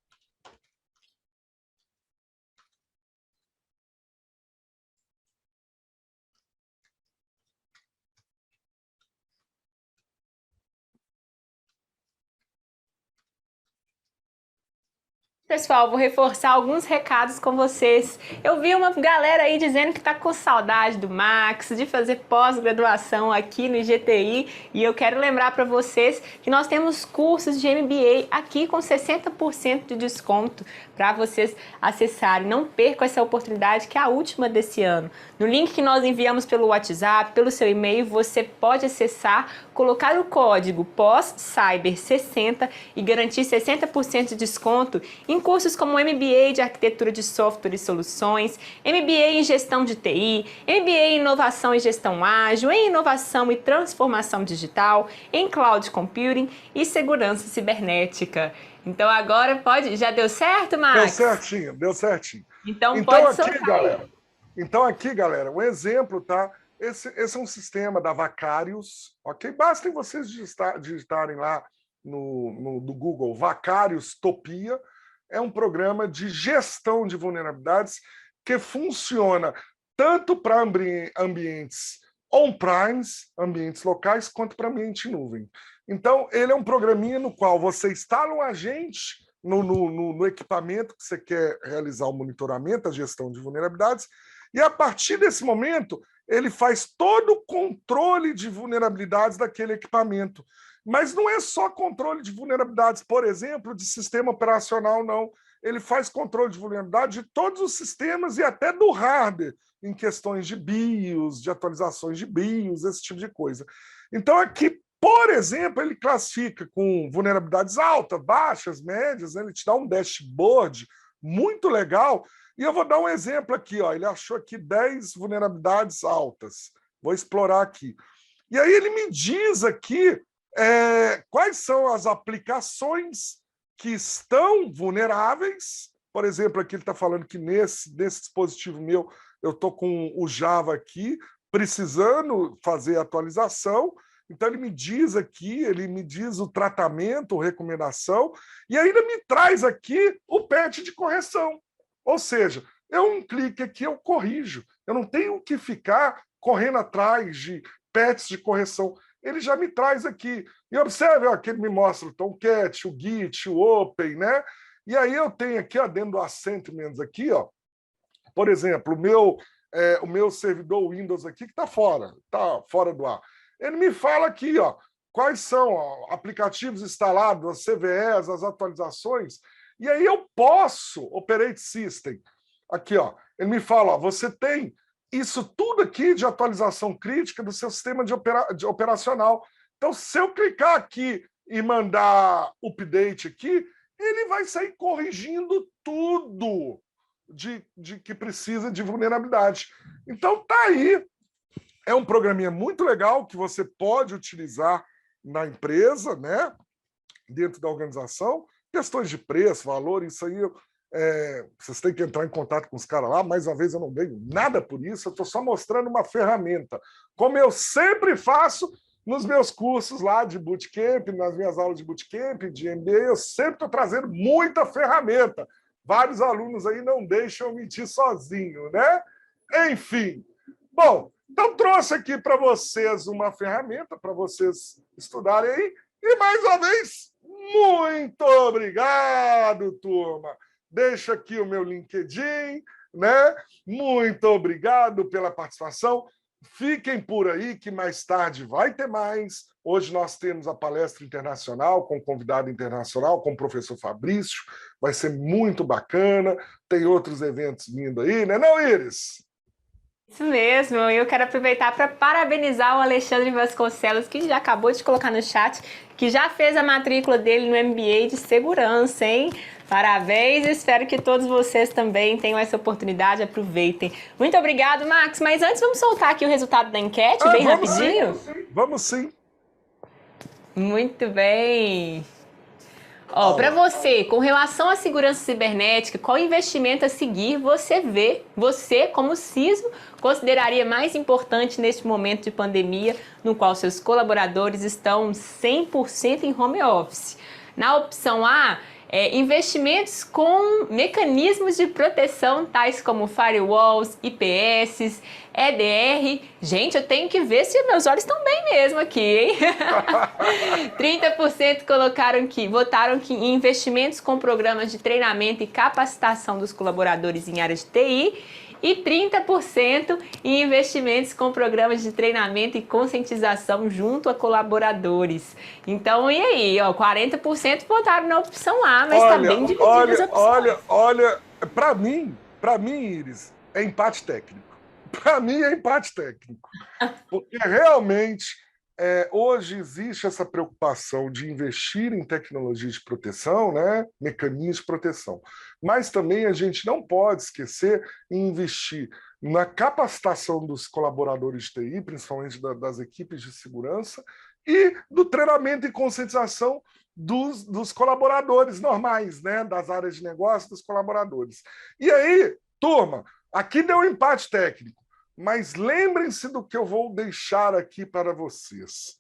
Pessoal, vou reforçar alguns recados com vocês. Eu vi uma galera aí dizendo que tá com saudade do Max, de fazer pós-graduação aqui no IGTI, e eu quero lembrar para vocês que nós temos cursos de MBA aqui com 60% de desconto para vocês acessarem. Não percam essa oportunidade, que é a última desse ano. No link que nós enviamos pelo WhatsApp, pelo seu e-mail, você pode acessar, colocar o código POSCYBER60 e garantir 60% de desconto em cursos como MBA de Arquitetura de Software e Soluções, MBA em Gestão de TI, MBA em Inovação e Gestão Ágil, em Inovação e Transformação Digital, em Cloud Computing e Segurança Cibernética. Então agora pode... Já deu certo, Max? Deu certinho, deu certinho. Então pode soltar. Então aqui, galera, um exemplo, tá? Esse é um sistema da Vacarius, ok? Basta vocês digitarem lá no Google Vacarius Topia. É um programa de gestão de vulnerabilidades que funciona tanto para ambientes on-premise, ambientes locais, quanto para ambiente em nuvem. Então, ele é um programinha no qual você instala um agente no equipamento que você quer realizar o monitoramento, a gestão de vulnerabilidades, e a partir desse momento, ele faz todo o controle de vulnerabilidades daquele equipamento. Mas não é só controle de vulnerabilidades, por exemplo, de sistema operacional, não. Ele faz controle de vulnerabilidade de todos os sistemas e até do hardware, em questões de BIOS, de atualizações de BIOS, esse tipo de coisa. Então, aqui, por exemplo, ele classifica com vulnerabilidades altas, baixas, médias, né? Ele te dá um dashboard muito legal. E eu vou dar um exemplo aqui, ó. Ele achou aqui 10 vulnerabilidades altas. Vou explorar aqui. E aí ele me diz aqui quais são as aplicações que estão vulneráveis. Por exemplo, aqui ele está falando que nesse dispositivo meu eu estou com o Java aqui, precisando fazer atualização. Então ele me diz aqui, ele me diz o tratamento, recomendação, e ainda me traz aqui o patch de correção. Ou seja, um clique aqui eu corrijo. Eu não tenho que ficar correndo atrás de patches de correção. Ele já me traz aqui. E observe, ó, que ele me mostra o Tomcat, o Git, o Open, né? E aí eu tenho aqui, ó, dentro do Assentments aqui, ó, por exemplo, o meu servidor Windows aqui que está fora do ar. Ele me fala aqui, ó, quais são aplicativos instalados, as CVEs, as atualizações, e aí eu posso, Operate System, aqui, ó, ele me fala, ó, você tem isso tudo aqui de atualização crítica do seu sistema de operacional. Então, se eu clicar aqui e mandar update aqui, ele vai sair corrigindo tudo de que precisa de vulnerabilidade. Então, tá aí. É um programinha muito legal que você pode utilizar na empresa, né? Dentro da organização. Questões de preço, valor, isso aí... vocês têm que entrar em contato com os caras lá. Mais uma vez, eu não ganho nada por isso, eu estou só mostrando uma ferramenta, como eu sempre faço nos meus cursos lá de bootcamp, nas minhas aulas de bootcamp, de MBA, eu sempre estou trazendo muita ferramenta. Vários alunos aí não deixam eu mentir sozinho, né? Enfim. Bom, então trouxe aqui para vocês uma ferramenta para vocês estudarem aí. E mais uma vez, muito obrigado, turma. Deixa aqui o meu LinkedIn, né? Muito obrigado pela participação. Fiquem por aí que mais tarde vai ter mais. Hoje nós temos a palestra internacional com convidado internacional, com o professor Fabrício. Vai ser muito bacana. Tem outros eventos vindo aí, né, não, Iris? Isso mesmo, eu quero aproveitar para parabenizar o Alexandre Vasconcelos, que já acabou de colocar no chat, que já fez a matrícula dele no MBA de segurança, hein? Parabéns, espero que todos vocês também tenham essa oportunidade, aproveitem. Muito obrigado, Max, mas antes vamos soltar aqui o resultado da enquete, bem rapidinho? Vamos sim. Muito bem. Ó, para você, com relação à segurança cibernética, qual investimento a seguir você como CISO, consideraria mais importante neste momento de pandemia, no qual seus colaboradores estão 100% em home office? Na opção A, investimentos com mecanismos de proteção, tais como firewalls, IPS, EDR. Gente, eu tenho que ver se meus olhos estão bem mesmo aqui, hein? 30% votaram que em investimentos com programas de treinamento e capacitação dos colaboradores em áreas de TI e 30% em investimentos com programas de treinamento e conscientização junto a colaboradores. Então, e aí? 40% votaram na opção A, mas está bem divididas as opções. Olha, para mim, Iris, é empate técnico. Para mim é empate técnico. Porque realmente hoje existe essa preocupação de investir em tecnologia de proteção, né? Mecanismos de proteção. Mas também a gente não pode esquecer em investir na capacitação dos colaboradores de TI, principalmente das equipes de segurança, e do treinamento e conscientização dos colaboradores normais, né? Das áreas de negócio, dos colaboradores. E aí, turma, aqui deu um empate técnico. Mas lembrem-se do que eu vou deixar aqui para vocês.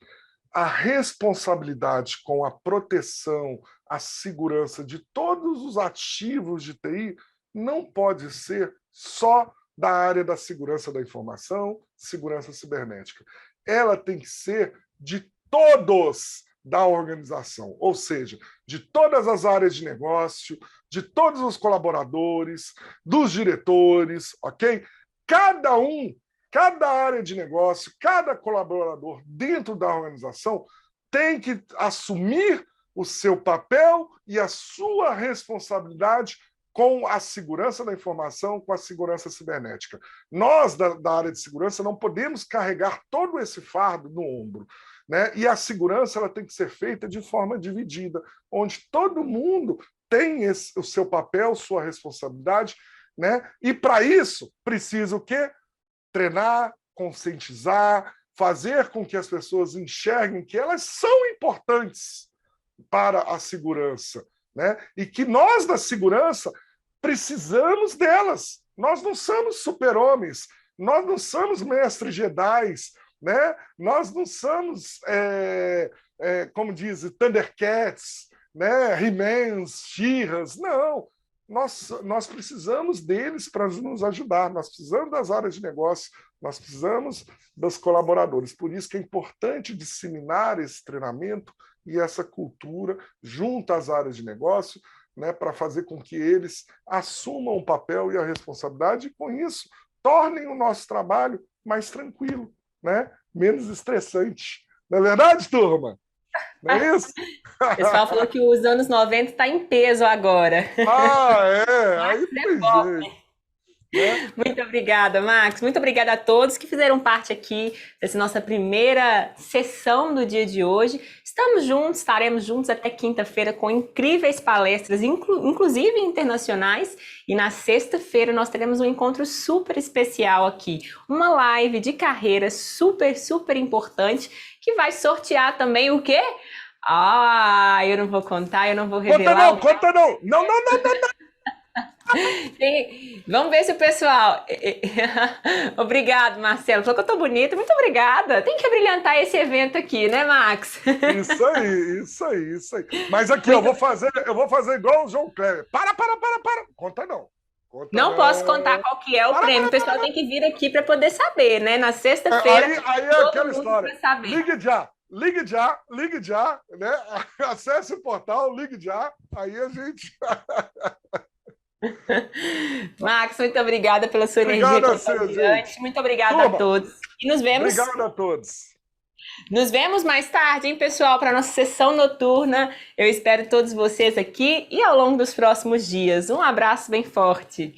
A responsabilidade com a proteção, a segurança de todos os ativos de TI não pode ser só da área da segurança da informação, segurança cibernética. Ela tem que ser de todos da organização, ou seja, de todas as áreas de negócio, de todos os colaboradores, dos diretores, ok? Cada área de negócio, cada colaborador dentro da organização tem que assumir o seu papel e a sua responsabilidade com a segurança da informação, com a segurança cibernética. Nós, da área de segurança, não podemos carregar todo esse fardo no ombro, né? E a segurança ela tem que ser feita de forma dividida, onde todo mundo tem o seu papel, sua responsabilidade, né? E para isso precisa o quê? Treinar, conscientizar, fazer com que as pessoas enxerguem que elas são importantes para a segurança, né? E que nós da segurança precisamos delas. Nós não somos super-homens, nós não somos mestres Jedi, né? Nós não somos, como diz, Thundercats, né? He-Mans, She-Ras, não. Nós precisamos deles para nos ajudar, nós precisamos das áreas de negócio, nós precisamos dos colaboradores. Por isso que é importante disseminar esse treinamento e essa cultura junto às áreas de negócio, né, para fazer com que eles assumam o papel e a responsabilidade e, com isso, tornem o nosso trabalho mais tranquilo, né, menos estressante. Não é verdade, turma? Não é isso? O pessoal falou que os anos 90 está em peso agora. Aí foi jeito. Muito obrigada, Max. Muito obrigada a todos que fizeram parte aqui dessa nossa primeira sessão do dia de hoje. Estamos juntos, estaremos juntos até quinta-feira com incríveis palestras, inclusive internacionais. E na sexta-feira nós teremos um encontro super especial aqui. Uma live de carreira super, super importante que vai sortear também o quê? Eu não vou contar, eu não vou revelar. Conta não! Não! Vamos ver se o pessoal... Obrigado, Marcelo. Falou que eu tô bonita. Muito obrigada. Tem que brilhantar esse evento aqui, né, Max? Isso aí. Mas aqui, eu vou fazer igual o João Kleber. Para. Conta não. Não posso contar qual que é o prêmio. O pessoal tem que vir aqui para poder saber, né? Na sexta-feira, aí é aquela história. Ligue já, né? Acesse o portal, ligue já. Aí a gente... Max, muito obrigada pela sua energia contagiante. Muito obrigada a todos. E nos vemos. Obrigado a todos. Nos vemos mais tarde, hein, pessoal, para a nossa sessão noturna. Eu espero todos vocês aqui e ao longo dos próximos dias. Um abraço bem forte.